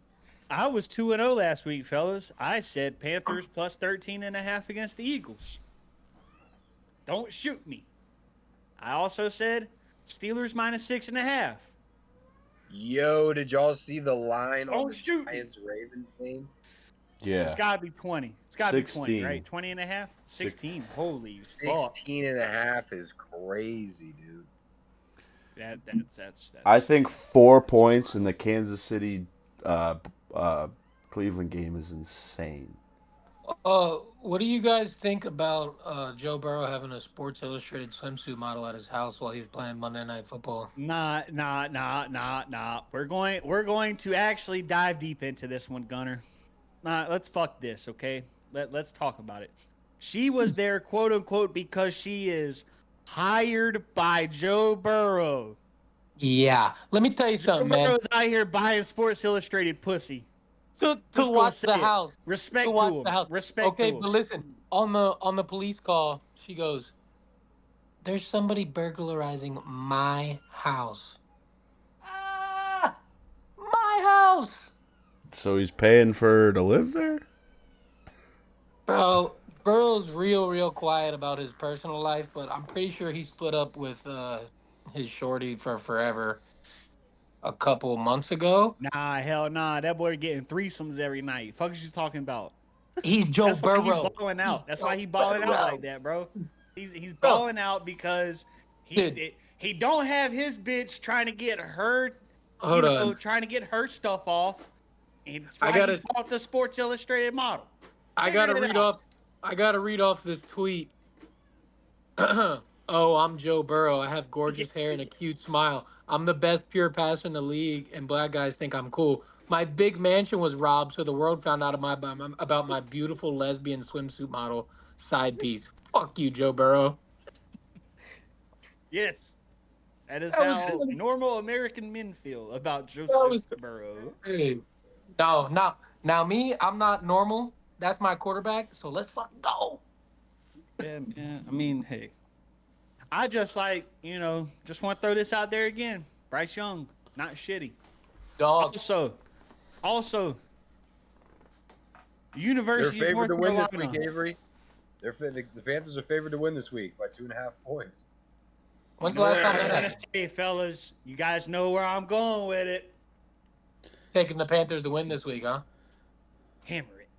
I was 2-0 last week, fellas. I said Panthers plus 13.5 against the Eagles. Don't shoot me. I also said Steelers minus 6.5. Yo, did y'all see the line on Don't the shoot me. Giants-Ravens game? Yeah. It's got to be 20. It's got to be 20, 16. right? 20.5? 16. Holy fuck. 16.5 is crazy, dude. That's I think 4 points in the Kansas City Cleveland game is insane. What do you guys think about Joe Burrow having a Sports Illustrated swimsuit model at his house while he was playing Monday Night Football? Nah. We're going to actually dive deep into this one, Gunner. Let's fuck this, okay? Let's talk about it. She was there, quote unquote, because she is hired by Joe Burrow. Yeah. Let me tell you Joe something, man. Burrow's out here buying Sports Illustrated pussy. To Just gonna watch say the it. house. Respect To to watch him. the house. Respect Okay, to but him. listen, on the police call, she goes, "There's somebody burglarizing my house." Ah, my house, So he's paying for her to live there? bro. Burrow's real quiet about his personal life, but I'm pretty sure he split up with his shorty for forever a couple months ago. Nah, hell nah. That boy getting threesomes every night. Fuck is you talking about? He's Joe That's why Burrow. he balling out. He's That's Joe why he balling out Burrow. like that, bro. He's Bro. balling out because he don't have his bitch trying to get her, Hold on. trying to get her stuff off. And it's I why gotta- he bought the Sports Illustrated model. I gotta read off this tweet. Oh, I'm Joe Burrow. I have gorgeous hair and a cute smile. I'm the best pure passer in the league, and black guys think I'm cool. My big mansion was robbed, so the world found out about my beautiful lesbian swimsuit model side piece. Fuck you, Joe Burrow. Yes. That is That was how funny. normal American men feel about was- Joseph Burrow. Hey. Now me, I'm not normal. That's my quarterback, so let's fucking go. Yeah, I mean, hey. I just just want to throw this out there again. Bryce Young, not shitty. Dog. Also, They're University of favored North to win this Carolina. week, Avery. The Panthers are favored to win this week by 2.5 points. When's the last time I'm that gonna happened? say, fellas, you guys know where I'm going with it. Taking the Panthers to win this week, huh? Hammer it.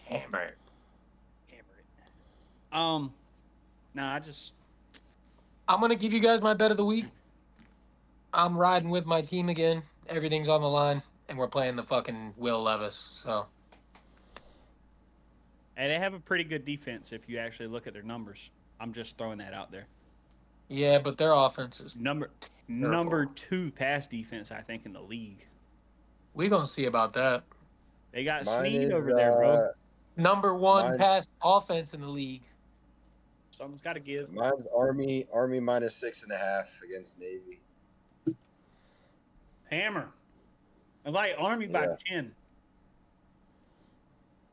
Hammer. I'm gonna give you guys my bet of the week. I'm riding with my team again. Everything's on the line, and we're playing the fucking Will Levis. So And they have a pretty good defense if you actually look at their numbers. I'm just throwing that out there. yeah, but their offense is. Number 2 pass defense, I think, in the league. We gonna see about that. They got Mine Snead is, over there, bro. Number 1 Mine- pass offense in the league. Someone's got to give. Mine's Army minus 6.5 against Navy. Hammer. I like Army by Yeah. 10.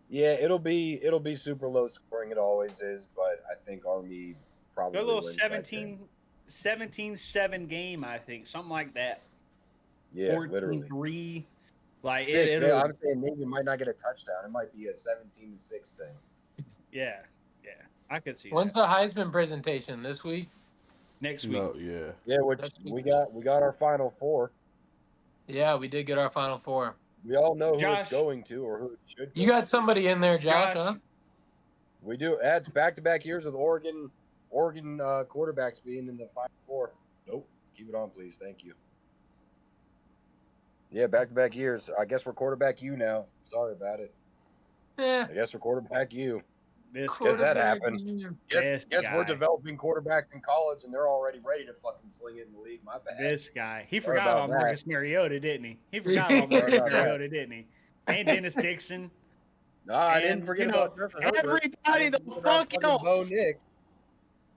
Yeah, it'll be super low scoring. It always is, but I think Army probably They're a little wins by 10. 17-7 game, I think. Something like that. Yeah, literally. 14-3. Like, 6. it'll, I'm saying Navy might not get a touchdown. It might be a 17-6 thing. yeah. I could see When's that. the Heisman presentation this week? Next week. No, yeah. Yeah, which That's- we got our final four. Yeah, we did get our Final Four. We all know who Josh. it's going to or who it should. You go got to. somebody in there, Josh? Huh? We do. That's back-to-back years with Oregon quarterbacks being in the Final Four. Nope. Keep it on, please. Thank you. Yeah, back-to-back years. I guess we're quarterback you now. Sorry about it. Yeah. I guess we're quarterback you. This Guess that Quarterback happened. year. Guess we're guy. developing quarterbacks in college, and they're already ready to fucking sling it in the league. My bad. This guy. He Sorry forgot about about that. Marcus Mariota, didn't he? He forgot about Marcus Sorry about that. Mariota, didn't he? And Dennis Dixon. No, I And, didn't forget you know, about Justin Herbert. everybody I the didn't forget about fucking fucking Bo else. Nix.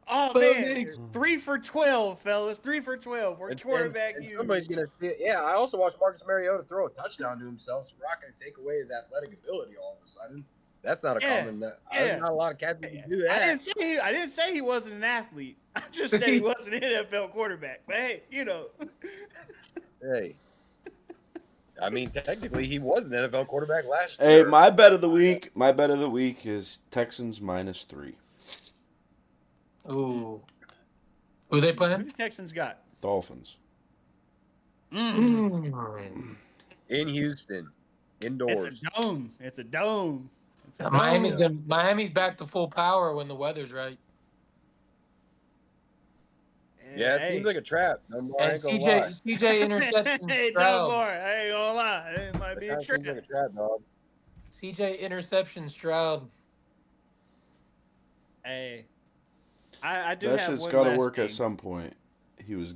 Oh, Bo man. Nix. 3 for 12, fellas. 3 for 12. We're quarterback and you. somebody's gonna. Yeah, I also watched Marcus Mariota throw a touchdown to himself. So we're not gonna take away his athletic ability all of a sudden. That's not a common. There's not a lot of cats that can do that. I didn't say he wasn't an athlete. I just said he wasn't an NFL quarterback. But hey, you know. Hey. I mean, technically, he was an NFL quarterback last Hey, year. my bet of the week. My bet of the week is Texans -3. Ooh. Who they Who playing? the Texans got? Dolphins. Mm. In Houston, indoors. It's a dome. It's a dome. It's a Miami's back to full power when the weather's right. Yeah, it seems like a trap. No more, I And ain't gonna lie. CJ interception Hey, no Stroud. more. I ain't gonna lie. It might be a That trap. seems like a trap, dog. CJ interception Stroud. Hey, I do That have shit's one got to last work at thing. some point. He was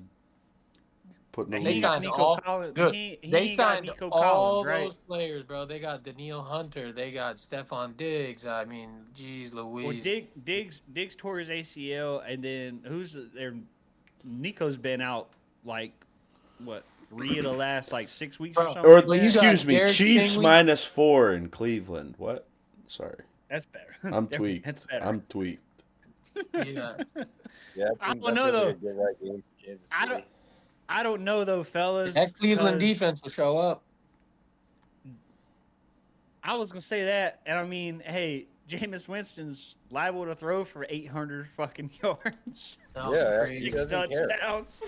putting a He They lead. got signed Nico all- Collins. Look, he They ain't got signed Nico all Collins, right? those players, bro. They got Daniil Hunter. They got Stephon Diggs. I mean, geez Well, Louise. Diggs tore his ACL, and then who's there? Nico's been out like what 3 of the last like 6 weeks or Bro, something. Or like Well, that? you got excuse me, Derek Chiefs Stingley. -4 in Cleveland. What? Sorry, That's better. I'm tweaked. That's better. I'm tweaked. Yeah. Yeah, I that don't know, seems like though. a good right game for Kansas I City. I don't know though, fellas. That Cleveland 'cause defense will show up. I was gonna say that, and I mean, hey, Jameis Winston's liable to throw for 800 fucking yards, Oh, Yeah, crazy. he 6 doesn't care. touchdowns.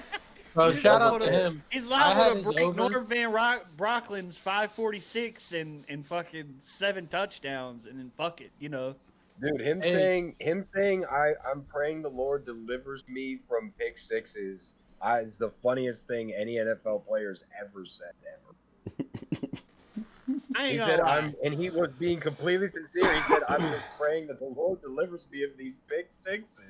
Bro, He's shout out liable to him. He's I had liable to his break over. Norv Van Brocklin's 546 and fucking 7 touchdowns, and then fuck it, you know. Dude, him Hey. saying I'm praying the Lord delivers me from pick sixes is the funniest thing any NFL player's ever said ever. I ain't He gonna said lie. and he was being completely sincere. He said, I'm just praying that the Lord delivers me of these pick sixes.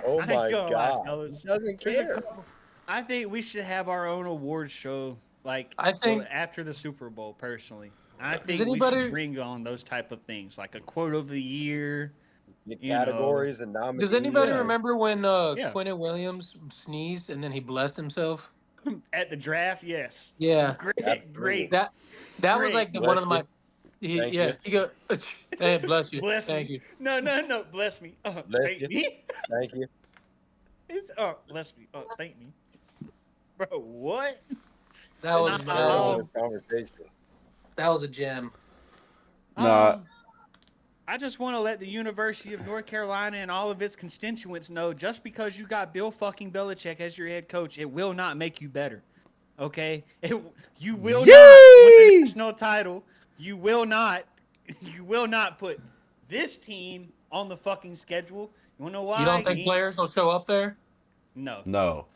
Oh I ain't my gonna lie, God. fellas. He doesn't There's a care. couple- I think we should have our own award show, like I think- after the Super Bowl. Personally, I Does think we anybody- should bring on those type of things, like a quote of the year. The you know. categories and nominees. Does anybody Yeah. remember when Yeah. Quinnen Williams sneezed and then he blessed himself? At the draft, yes. Yeah. Great, Absolutely. great. That was Great. like Bless one of you. my. Thank Yeah, you. he go. Hey, bless you. Bless Thank me. you. No, bless me. Bless Thank you. me. Thank you. Bless me. Thank me. Bro, what? That was Nah. We're that on was, this conversation. that was a gem. Nah. I just want to let the University of North Carolina and all of its constituents know, just because you got Bill fucking Belichick as your head coach, it will not make you better. Okay? You will not win Yay! a national title. You will not put this team on the fucking schedule. You wanna know why? You don't think players will show up there? No. No,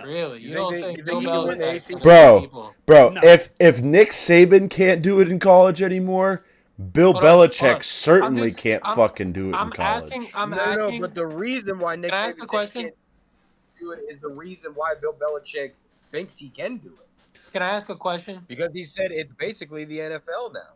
Really? You You think don't they- think you Bill think you can win the Belichick's ACC? gonna Bro. beat people? bro. No. If Nick Saban can't do it in college anymore, Bill Hold on, hold Belichick on. certainly I'm can't I'm- fucking do it I'm in college. asking. I'm No, asking. but the reason why Nick Can I ask Saban a said he question? can't do it is the reason why Bill Belichick thinks he can do it. Can I ask a question? Because he said it's basically the NFL now.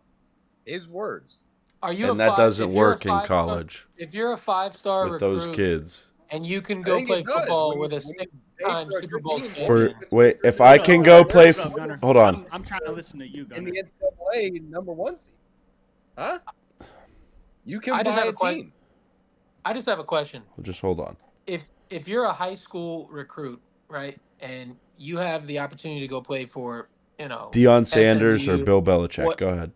His words. Are you And a that five, doesn't if you're a work in five-star- college If you're a 5-star with recruit those kids. and you can I go think play it does. football When you- with a when you pay six-time for a Super good Bowl team, champion, Wait, if Hold I on, can hold go on, play, hold on, Gunner. hold on. I'm trying to listen to you, In Gunner. the NCAA number 1 seed. Huh? You can I just buy have a a question. team. I just have a question. Just hold on. If you're a high school recruit, right, and you have the opportunity to go play for, Deion Sanders or SMU, Bill Belichick. what- Go ahead.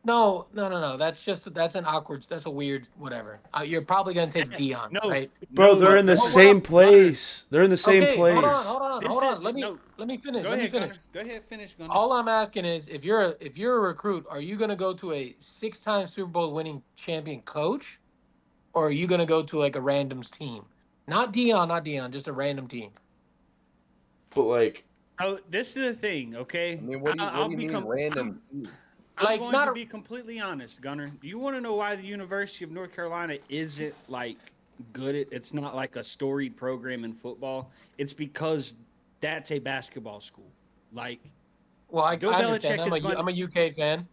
No. That's an awkward. That's a weird. Whatever. You're probably gonna take Dion, No, right? Bro, no, they're in the no, same Gunner. place. They're in the same Okay, hold on, place. hold on, This hold on. is- Let me no. let me finish. Go Let me ahead, finish. Gunner. Go ahead, finish, Gunner. All I'm asking is, if you're a recruit, are you gonna go to a 6-time Super Bowl winning champion coach, or are you gonna go to like a random's team? Not Dion, just a random team. But like, Oh, this is the thing, okay? I mean, what do you mean random? I'm Like, going not to a- be completely honest, Gunner. Do you want to know why the University of North Carolina isn't like good at? It's not like a storied program in football. It's because that's a basketball school. Like Well, I Bill understand. Belichick I'm a UK fan.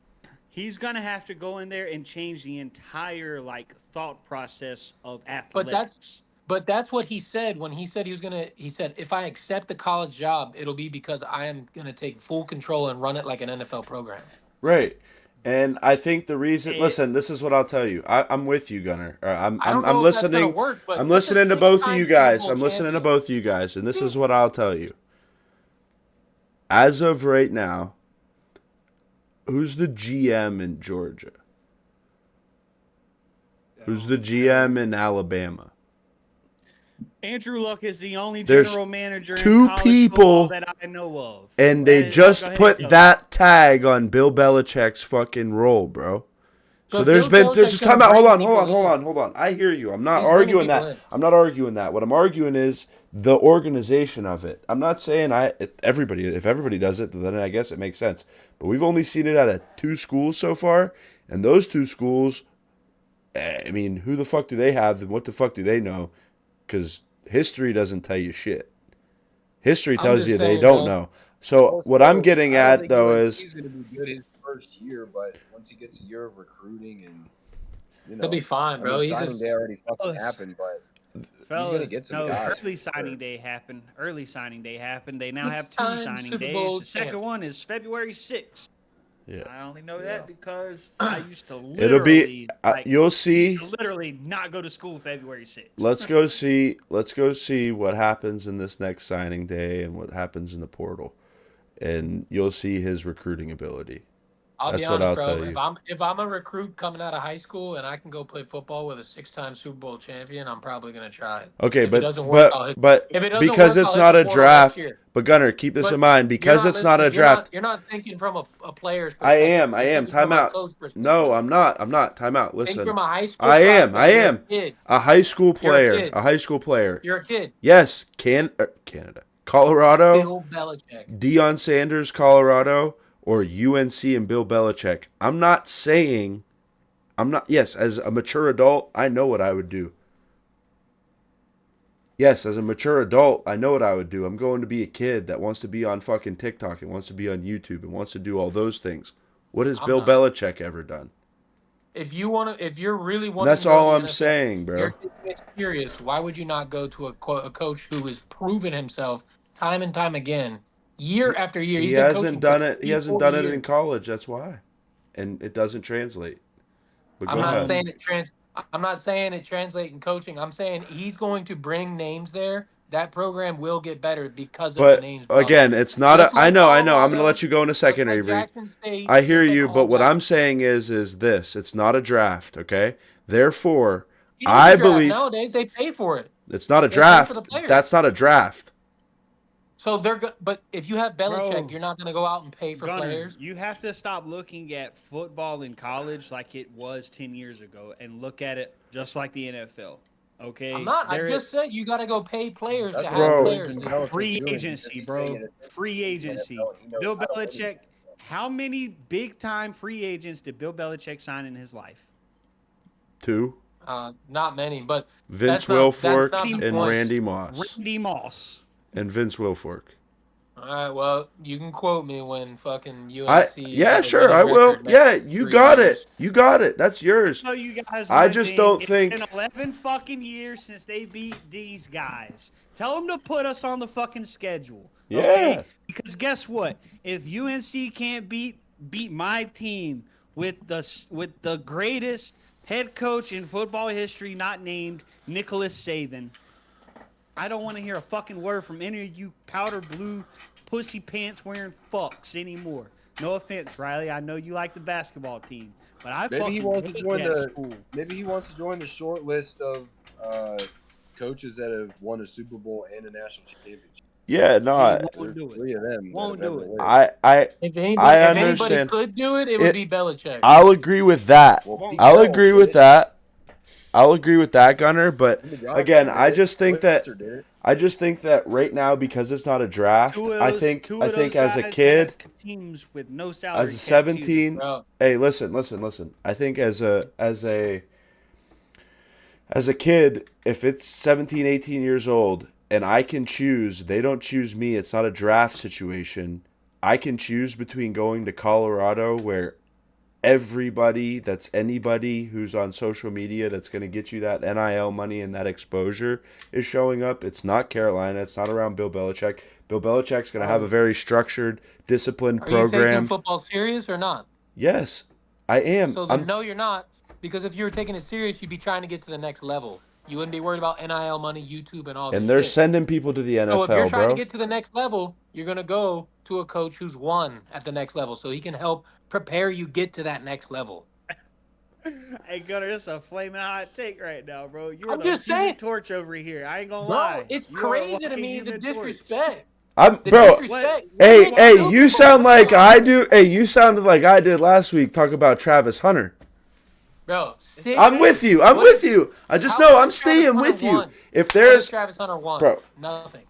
he's gonna have to go in there and change the entire like thought process of But athletics. that's what he said when he said he was gonna. He said, if I accept the college job, it'll be because I am gonna take full control and run it like an NFL program. right. And I think the reason. It- Listen, this is what I'll tell you. I'm with you, Gunner. I don't I'm know if that's gonna listening. work, but I'm that's a listening to both of 6-time you Super guys. Bowl I'm listening to champion. both of you guys, and this is what I'll tell you. As of right now, who's the GM in Georgia? Who's the GM in Alabama? Andrew Luck is the only There's general manager two in college people- football that I know of. And they Go just ahead put and tell that tag on Bill Belichick's fucking role, bro. So But there's Bill there's Belichick's just gonna time out. Hold bring on, hold on, people hold in. on, hold on. I hear you. I'm not He's bringing arguing people that. in. I'm not arguing that. What I'm arguing is the organization of it. I'm not saying if everybody does it, then I guess it makes sense. But we've only seen it out of 2 schools so far, and those 2 schools, I mean, who the fuck do they have, and what the fuck do they know? Because history doesn't tell you shit. History I'm tells just you they saying, don't man. know. So what I'm getting at though is he's going to be good his first year, but once he gets a year of recruiting and He'll be fine, bro. He's signing just day already fucking Fellas. happened, but Fellas, gonna get some no, guys early for signing sure. day happened. Early signing day happened. They now have 2 6-time signing Super days. Bowl The second champ. one is February 6th. yeah. I only know Yeah. that because I used to It'll literally, be you'll see. literally not go to school February 6th. Let's go see what happens in this next signing day and what happens in the portal. And you'll see his recruiting ability. I'll be That's what honest, I'll bro. tell you. If I'm a recruit coming out of high school and I can go play football with a 6-time Super Bowl champion, I'm probably gonna try it. Okay, If it but doesn't work, I'll hit- if it doesn't because work, it's I'll hit not the a portal draft. next year. But Gunner, keep this But in mind because you're it's not a listening. draft. You're not thinking from a player's I perspective. am. You're thinking Time from a out. coach perspective. No, I'm not. Time out. Think Listen. from a high school I am. prospect. You're a kid. A high school You're a player. kid. A high school player. You're a kid. Yes, Canada. Colorado. Bill Belichick. Deion Sanders, Colorado, or UNC and Bill Belichick. Yes, as a mature adult, I know what I would do. Yes, as a mature adult, I know what I would do. I'm going to be a kid that wants to be on fucking TikTok and wants to be on YouTube and wants to do all those things. What has I'm Bill not. Belichick ever done? If you're really And wanting that's to go to all the I'm NFL, saying, bro. You're serious. Why would you not go to a coach who has proven himself time and time again, year after year? He He's been hasn't coaching done for it. He 30, hasn't 40 done it years. in college. That's why, and it doesn't translate. But I'm go not ahead. saying I'm not saying it translates in coaching. I'm saying he's going to bring names there. That program will get better because of the But names. brought again, there. it's not Just a. I like know. I'm Colorado, gonna let you go in a second, just like Avery. Jackson State, I hear just like you, but what Alabama. I'm saying is this: it's not a draft, okay? Therefore, It is I a draft. believe Nowadays they pay for it. it's not a They pay draft. for the players. That's not a draft. So but if you have Belichick, Bro, you're not going to go out and pay for Gunner, players. you have to stop looking at football in college like it was 10 years ago and look at it just like the NFL. Okay? I'm not. I There- just said you got to go pay players to That's have what Bro. players. Belichick free doing, agency, he's bro. saying it. Free agency. He knows Bill how to win. Belichick. How many big time free agents did Bill Belichick sign in his life? 2. Not many, but Vince that's not Wilfork the and point. Randy Moss. Randy Moss. And Vince Wilfork. All right. Well, you can quote me when fucking UNC. Yeah, sure, I will. Yeah, you got it. You got it. That's yours. So you guys, I one just thing, don't it's think- been 11 fucking years since they beat these guys. Tell them to put us on the fucking schedule. Yeah. Okay? Because guess what? If UNC can't beat my team with the greatest head coach in football history, not named Nicholas Saban, I don't want to hear a fucking word from any of you powder blue pussy pants wearing fucks anymore. No offense, Riley. I know you like the basketball team, but I Maybe he fucking wants to hate join that the. school. Maybe he wants to join the short list of coaches that have won a Super Bowl and a national championship. Yeah, no, He won't There's do it. 3 of them. Won't that have do ever it. lived. I If anybody, I if anybody understand. could do it, it would be Belichick. I'll agree with that. Well, Pete I'll Carroll agree did with it. that. I'll agree with that, Gunner. But Jimmy Johnson again, did I it. just think that Switzer did it. right now, because it's not a draft, Two of I those- think two of those as a guys kid, had teams with no salary as a cap 17, Bro, hey, listen. I think as a kid, if it's 17, 18 years old and I can choose, they don't choose me. It's not a draft situation. I can choose between going to Colorado, where anybody who's on social media that's going to get you that NIL money and that exposure is showing up. It's not Carolina. It's not around Bill Belichick. Bill Belichick's going to have a very structured, disciplined are you taking program. football serious or not? Yes, I am. So then, no, you're not. Because if you were taking it serious, you'd be trying to get to the next level. You wouldn't be worried about NIL money, YouTube, and all that. And they're shit. sending people to the So if you're NFL, trying bro. to get to the next level, you're gonna go to a coach who's won at the next level, so he can help prepare you get to that next level. Hey, Gunner, this is a flaming hot take right now, bro. You're I'm the just human saying. torch over here. I ain't gonna Bro, lie. it's You are a crazy to walking me the human torch. disrespect. I'm The bro. disrespect. Hey, What hey, do you people sound want? like I do. Hey, you sounded like I did last week. Talk about Travis Hunter. Bro, I'm with you. I'm with you. I just How know much I'm staying Travis with Hunter you. won? If What has there's Travis Hunter won? Bro. Nothing.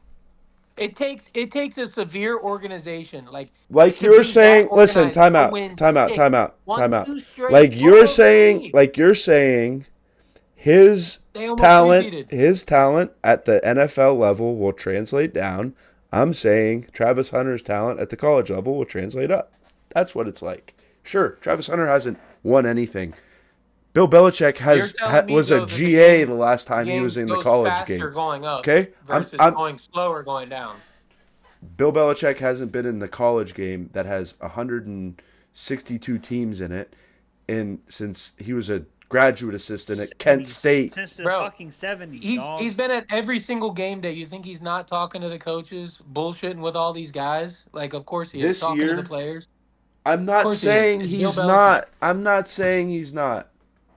It takes a severe organization like to you're be saying, that listen, organized time to out, win time out, 6, time out, 1, time out. 2 straight Like you're almost saying, three. like you're saying, his They almost talent, repeated. his talent at the NFL level will translate down. I'm saying Travis Hunter's talent at the college level will translate up. That's what it's like. Sure, Travis Hunter hasn't won anything. Bill Belichick You're telling me, was though, a that the GA game- the last time he game was in the goes college faster game. going up Okay, versus I'm going slower going down. Bill Belichick hasn't been in the college game that has 162 teams in it, and since he was a graduate assistant at Kent State. Since the Bro, fucking 70s, He's dog. he's been at every single game day. You think he's not talking to the coaches, bullshitting with all these guys? Like, of course he is This talking year- to the players. I'm not course he is. saying It's he's Bill Belichick. not. I'm not saying he's not.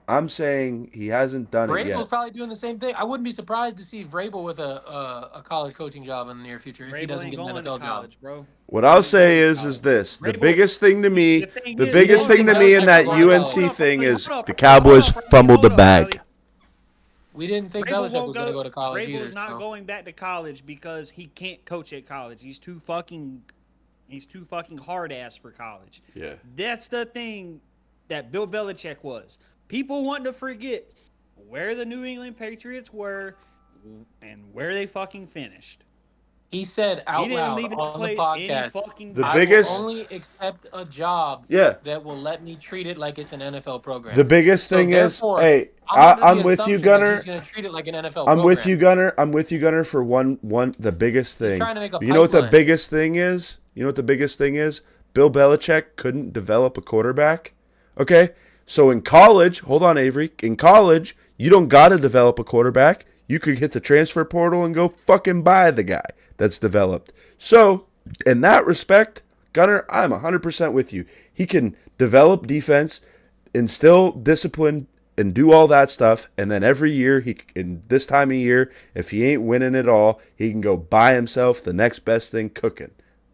I'm saying he hasn't done it Vrabel's yet. probably doing the same thing. I wouldn't be surprised to see Vrabel with a college coaching job in the near future if he Vrabel doesn't ain't get an going NFL to college, bro. What I'll say is this: the Vrabel- biggest thing to me, The thing the is, biggest Vrabel thing to can me in help that Hold UNC up, thing hold is up, the hold Cowboys up, Riley, fumbled the hold up, bag. Riley. We didn't think Vrabel Belichick won't was going to go to college either. Vrabel's not so. going back to college because he can't coach at college. He's too fucking hard ass for college. Yeah. That's the thing that Bill Belichick was. People want to forget where the New England Patriots were and where they fucking finished. He said out He didn't loud leave a on the place any podcast, fucking The I biggest- will only accept a job Yeah. that will let me treat it like it's an NFL program. The biggest So thing is, therefore, hey, under the I'm with you, assumption that Gunner. He's going to treat it like an NFL I'm program. with you, Gunner. I'm with you, Gunner, for one. The biggest thing. trying to make a You know what the pipeline. biggest thing is? You know what the biggest thing is? Bill Belichick couldn't develop a quarterback. Okay, so in college, hold on, Avery. In college, you don't gotta develop a quarterback. You could hit the transfer portal and go fucking buy the guy that's developed. So, in that respect, Gunner, I'm 100% with you. He can develop defense, instill discipline, and do all that stuff. And then every year, in this time of year, if he ain't winning it all, he can go buy himself the next best thing cooking.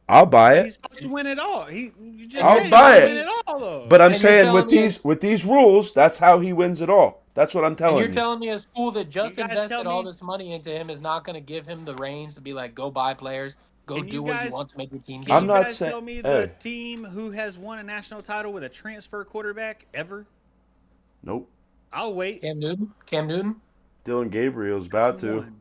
I'll buy He's it. supposed to win it all. You just I'll said he buy didn't it. win it all, though. But I'm And you're saying telling me- with these rules, that's how he wins it all. That's what I'm And telling you're you. telling me a school that just You guys invested tell all me- this money into him is not going to give him the reins to be like, go buy players, go Can do you what you guys- want to make your team Can good? I'm you not guys saying- tell me hey. the team who has won a national title with a transfer quarterback ever? Nope. I'll wait. Cam Newton? Dylan Gabriel's about That's to. one.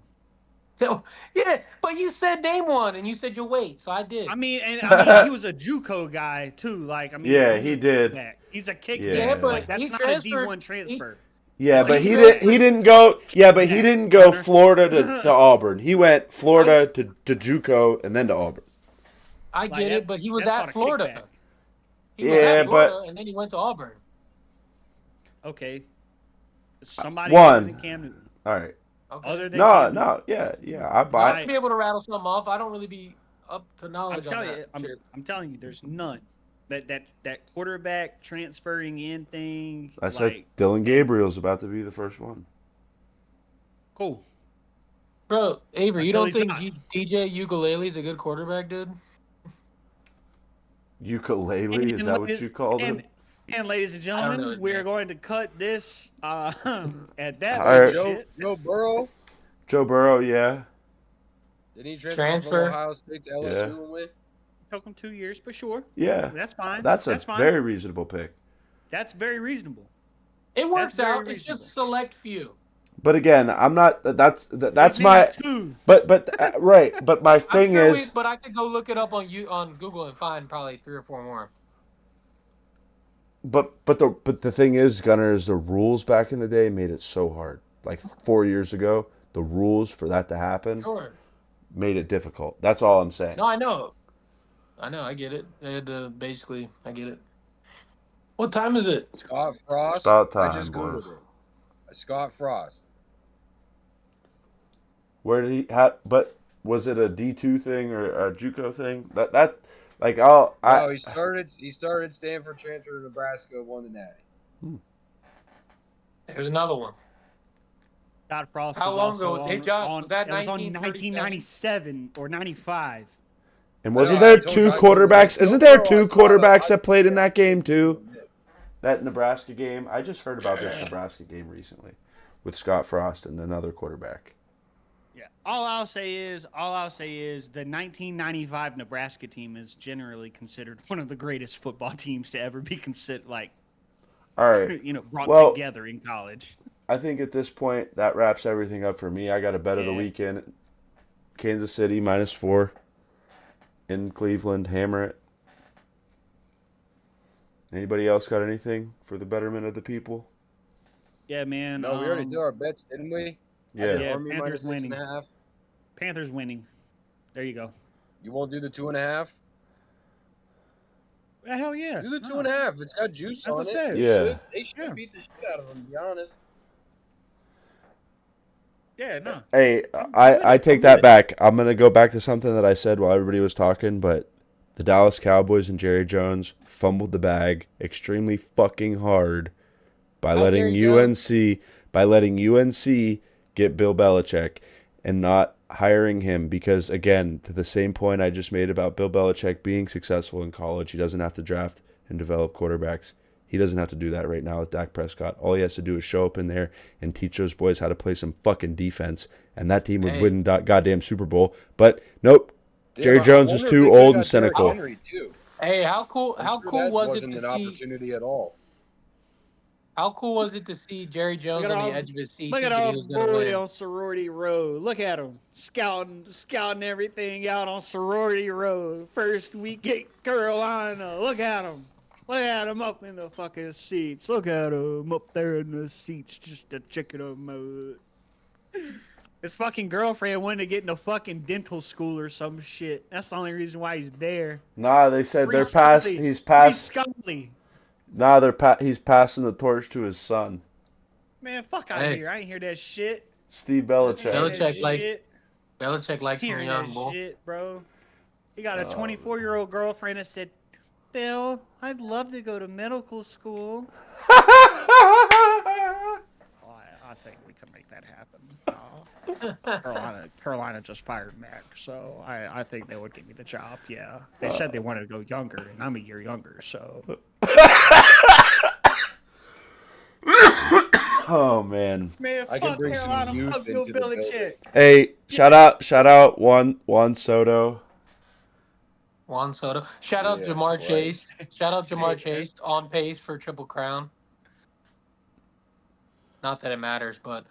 No, yeah, but you said name one, and you said you'll wait, so I did. I mean, he was a JUCO guy too. Like, I mean, Yeah, he's he a did. kickback. He's a kickback. Yeah, but like, that's he not transferred- a D1 transfer. Yeah, So but he he did- didn't go. Yeah, but he Yeah, didn't go Gunner. Florida to Auburn. He went Florida to JUCO and then to Auburn. I Like, get that's- it, but he was that's at called a Florida. kickback. He was Yeah, at Florida, but- and then he went to Auburn. Okay. Somebody One. other than Cam Newton. All right. Okay. Other than No, Cam Newton. no, yeah, I I buy should it. be able to rattle some off. I don't really be up to I'm knowledge on telling you, that shit. I'm telling you, there's none. that quarterback transferring in thing. I said Dylan Gabriel's about to be the first one. Cool. Bro, Avery, you Until don't he's think not. DJ Ukulele's a good quarterback, dude? Ukulele, is that what you called him? And ladies and I don't know gentlemen, his we're name. going to cut this at that All right. bullshit. Joe Burrow. Joe Burrow, yeah. Did he transfer Transfer. from Ohio State to LSU Yeah. and win? Took him 2 years, but sure. Yeah. That's fine. That's a fine. very reasonable pick. That's very reasonable. It works very out. It's reasonable. just select few. But again, I'm not. That's They my. have two. But right. But my thing I'm sure is. but I could go look it up on Google and find probably 3 or 4 more. But the thing is, Gunner, is the rules back in the day made it so hard. Like 4 years ago, the rules for that to happen Sure. made it difficult. That's all I'm saying. No, I know. I get it. They had to basically, I get it. What time is it? Scott Frost. It's about time, I just boys. Googled it. Scott Frost. Where did he? But was it a D2 thing or a JUCO thing? That like I'll. No, he started Stanford, transferred to Nebraska, won the Natty. There's another one. Scott Frost. How was long also ago? Hey, Josh, was that it was on 1937? 1997 or 95. And wasn't Yeah, I there told two you, quarterbacks? I Isn't told there you, two I thought quarterbacks I- that played in that game too? That Nebraska game. I just heard about this Nebraska game recently with Scott Frost and another quarterback. Yeah. All I'll say is the 1995 Nebraska team is generally considered one of the greatest football teams to ever be considered, All right. brought Well- together in college. I think at this point that wraps everything up for me. I got a bet of the Yeah. weekend. Kansas City -4 in Cleveland. Hammer it. Anybody else got anything for the betterment of the people? Yeah, man. No, we already did our bets, didn't we? Yeah. I did Yeah, Army Panthers minus winning. 6.5. Panthers winning. There you go. You won't do the 2.5? Hell yeah. Do the No. 2.5. It's got juice That's on what I it. said. Yeah. They should Yeah. beat the shit out of them, to be honest. Yeah, no. Hey, I'm I take with that it. back. I'm going to go back to something that I said while everybody was talking, but the Dallas Cowboys and Jerry Jones fumbled the bag extremely fucking hard by How letting Jerry UNC get Bill Belichick and not hiring him because, again, to the same point I just made about Bill Belichick being successful in college, he doesn't have to draft and develop quarterbacks. He doesn't have to do that right now with Dak Prescott. All he has to do is show up in there and teach those boys how to play some fucking defense, and that team would Hey. win that goddamn Super Bowl. But nope, Jerry Damn, I Jones is wonder if too they old could've and got Derrick cynical. Henry, too. Hey, how cool? I'm How sure cool that was it wasn't to an see? opportunity at all. How cool was it to see Jerry Jones Look at on the all- edge of his seat? Look at thinking our he was gonna boy win? on Sorority Road. Look at him scouting everything out on Sorority Road. First week at Carolina. Look at him. Look at him up in the fucking seats. Look at him up there in the seats just to check it out. His fucking girlfriend wanted to get into fucking dental school or some shit. That's the only reason why he's there. Nah, they said Free they're past. Scully. He's Free past. Scully. Nah, he's passing the torch to his son, Man, fuck out Hey. of here. I ain't hear that shit. Steve I ain't Belichick. hear that Belichick likes- shit. Belichick likes him Hearing young, that boy. shit, bro. He got a Oh. 24-year-old girlfriend that said, Bill, I'd love to go to medical school. Oh, I think we can make that happen. Carolina just fired Mac, so I think they would give me the job. Yeah, they said they wanted to go younger, and I'm a year younger, so Oh man. man, I can fuck bring some Carolina, youth fuck Bill into the building. Belichick. Hey, shout out Juan Soto. Juan Soto. Shout out Yeah, Jamar right. Chase. Shout out Jamar Chase on pace for Triple Crown. Not that it matters, but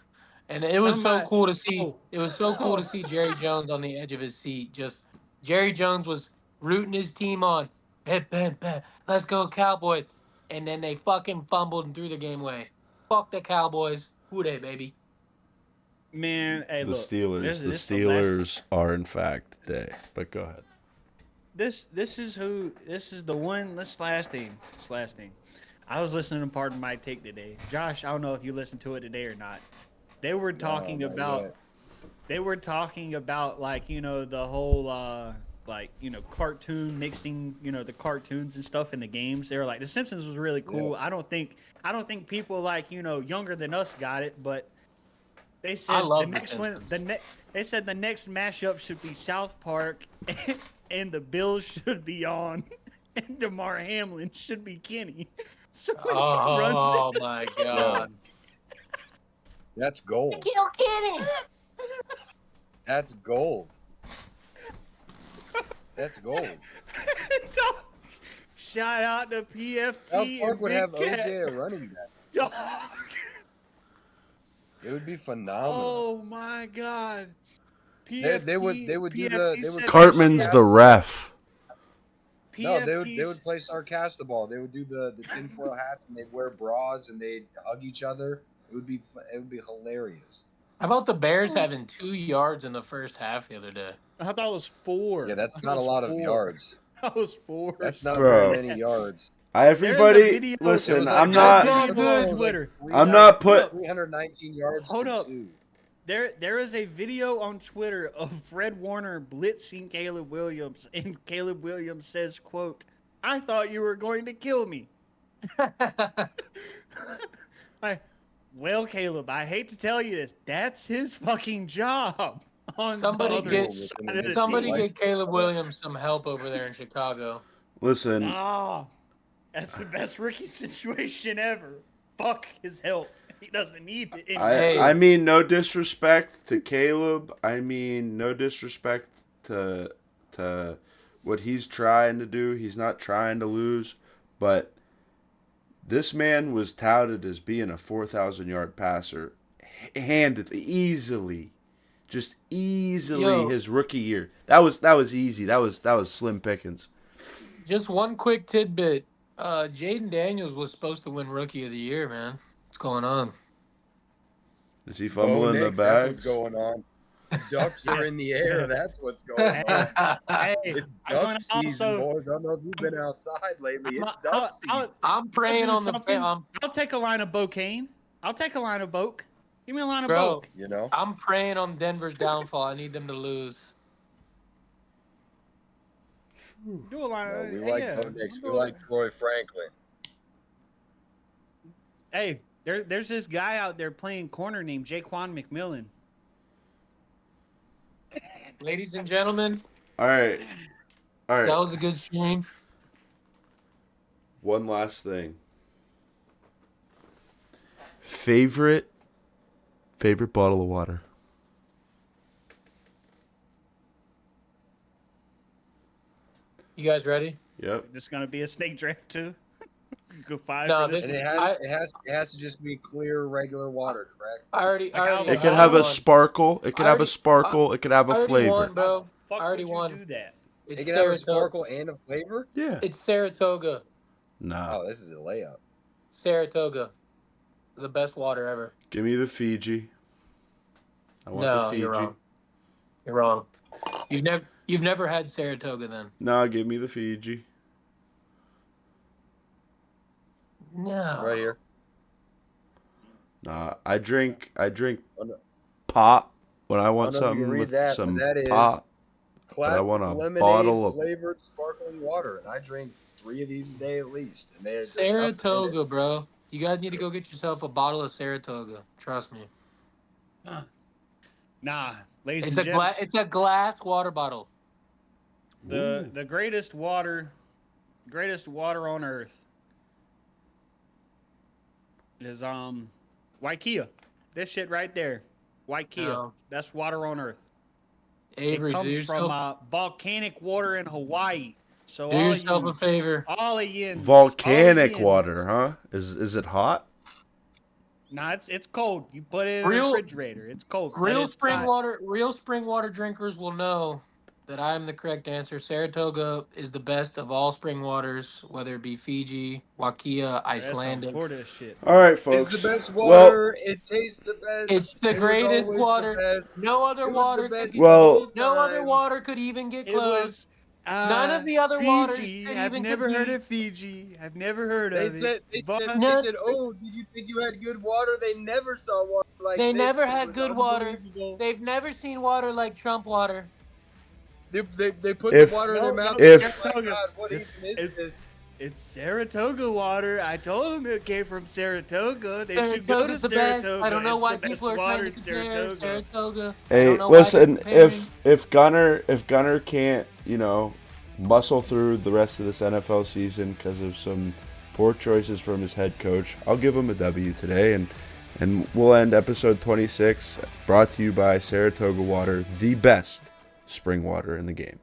and it was Somebody- so cool to see. Oh. It was so cool to see Jerry Jones on the edge of his seat. Just Jerry Jones was rooting his team on. Bet. Let's go Cowboys. And then they fucking fumbled and threw the game away. Fuck the Cowboys. Who they, baby? Man, hey, The look, Steelers. this- The this is the last- Steelers are in fact they. But go ahead. This is the one. This last thing. I was listening to part of my take today. Josh, I don't know if you listened to it today or not. They were talking not about yet. like, the whole like cartoon mixing the cartoons and stuff in the games. They were like, The Simpsons was really cool. Yeah. I don't think people like younger than us got it, but they said I love the The next one Simpsons. they said the next mashup should be South Park and the Bills should be on and DeMar Hamlin should be Kenny. So when he runs Oh into my someone- god. That's gold. Kill Kenny. That's gold. That's gold. Shout out to PFT. South Park and would Big have Cat. OJ a running back. Dog. It would be phenomenal. Oh my god. They would do PFT the- they said would- that Cartman's shit. the ref. No, they PFT's would play Sarcastaball. They would do the tinfoil hats and they'd wear bras and they'd hug each other. It would be hilarious. How about the Bears having 2 yards in the first half the other day? I thought it was 4. Yeah, that's I thought not it a was lot of 4. yards. That was 4. That's not Bro. very many yards. Everybody, video- listen. It was I'm like- not. Not it good, was like Twitter. I'm not put. 319 yards Hold to up. 2. There is a video on Twitter of Fred Warner blitzing Caleb Williams, and Caleb Williams says, "quote I thought you were going to kill me." Well, Caleb, I hate to tell you this. That's his fucking job. On Somebody the other get- side of the Somebody team. get Caleb Williams some help over there in Chicago. Listen, Ah, that's the best rookie situation ever. Fuck his help. He doesn't need it. Hey. I mean, no disrespect to Caleb. I mean, no disrespect to what he's trying to do. He's not trying to lose, but this man was touted as being a 4,000-yard passer, handedly, easily, just easily Yo. his rookie year. That was easy. That was slim pickings. Just one quick tidbit. Jaden Daniels was supposed to win Rookie of the Year, man. What's going on? Is he fumbling the Knicks, that's bags? what's going on. Ducks are in the air. That's what's going Hey, on. hey, It's I'm duck gonna season, also- boys. I don't know if you've been outside lately. It's I'll- duck season. I'm praying I'll on do the. something. I'm, I'll take a line of Bocaine. I'll take a line of Boke. Give me a line of Bro. Boke. You know? I'm praying on Denver's downfall. I need them to lose. Do a line. No, we hey, like yeah. Bo Nix. We We'll do like Troy Franklin. Hey, there's this guy out there playing corner named Jaquan McMillan. Ladies and gentlemen, All right. that was a good stream. One last thing. Favorite bottle of water. You guys ready? Yep. This gonna be a snake draft too. Go 5 No, for this And one. it has to just be clear, regular water, correct? I already. It could have a sparkle. It could have a already- sparkle. It could have a I already flavor. won, bro. Fuck I already would you won. do that? It's It can have a Saratoga. sparkle and a flavor? Yeah. It's Saratoga. Nah. Oh, this is a layup. Saratoga. The best water ever. Give me the Fiji. I want No, the Fiji. you're wrong. You're wrong. You've never had Saratoga then. Nah, give me the Fiji. No. Right here. Nah, I drink Oh, no. pop when I want I don't know if you something read with that, but some that is pop. Classic want a lemonade bottle of- flavored sparkling water, and I drink 3 of these a day at least. And they're Saratoga, bro. You guys need to go get yourself a bottle of Saratoga. Trust me. Nah, ladies It's and a gents, it's a glass water bottle. the greatest water on earth is Waikea. This shit right there, Waikea. No. That's water on earth. Avery, it comes do from yourself, volcanic water in Hawaii. So do yourself a favor. all of you, Volcanic water, huh? Is it hot? Nah, it's cold. You put it in Real- the refrigerator. It's cold. but Real it's spring hot. water drinkers will know that I'm the correct answer. Saratoga is the best of all spring waters, whether it be Fiji, Waikea, That's some Icelandic. Florida shit. All right, It's folks. the best Well, water. It tastes the best. It's the It was greatest always the water. best. No other It was water the could best Well- the no whole other time. water could even get It close. was None of the other waters Fiji. could I've even never heard compete. of Fiji. I've never heard of They it. said, but- No. "Oh, did you think you had good water?" They never saw water like They this. never It had was good water. unbelievable. They've never seen water like Trump water. They put If- the water in their mouth. if- Oh my God, what It's- even is this? It's Saratoga water. I told them it came from Saratoga. They should go to Saratoga's the best. Saratoga. I don't know It's why the best people are water trying in to compare Saratoga. I Hey, don't know why listen, they're comparing. if Gunner can't, muscle through the rest of this NFL season because of some poor choices from his head coach, I'll give him a W today, and we'll end episode 26, brought to you by Saratoga Water, the best spring water in the game.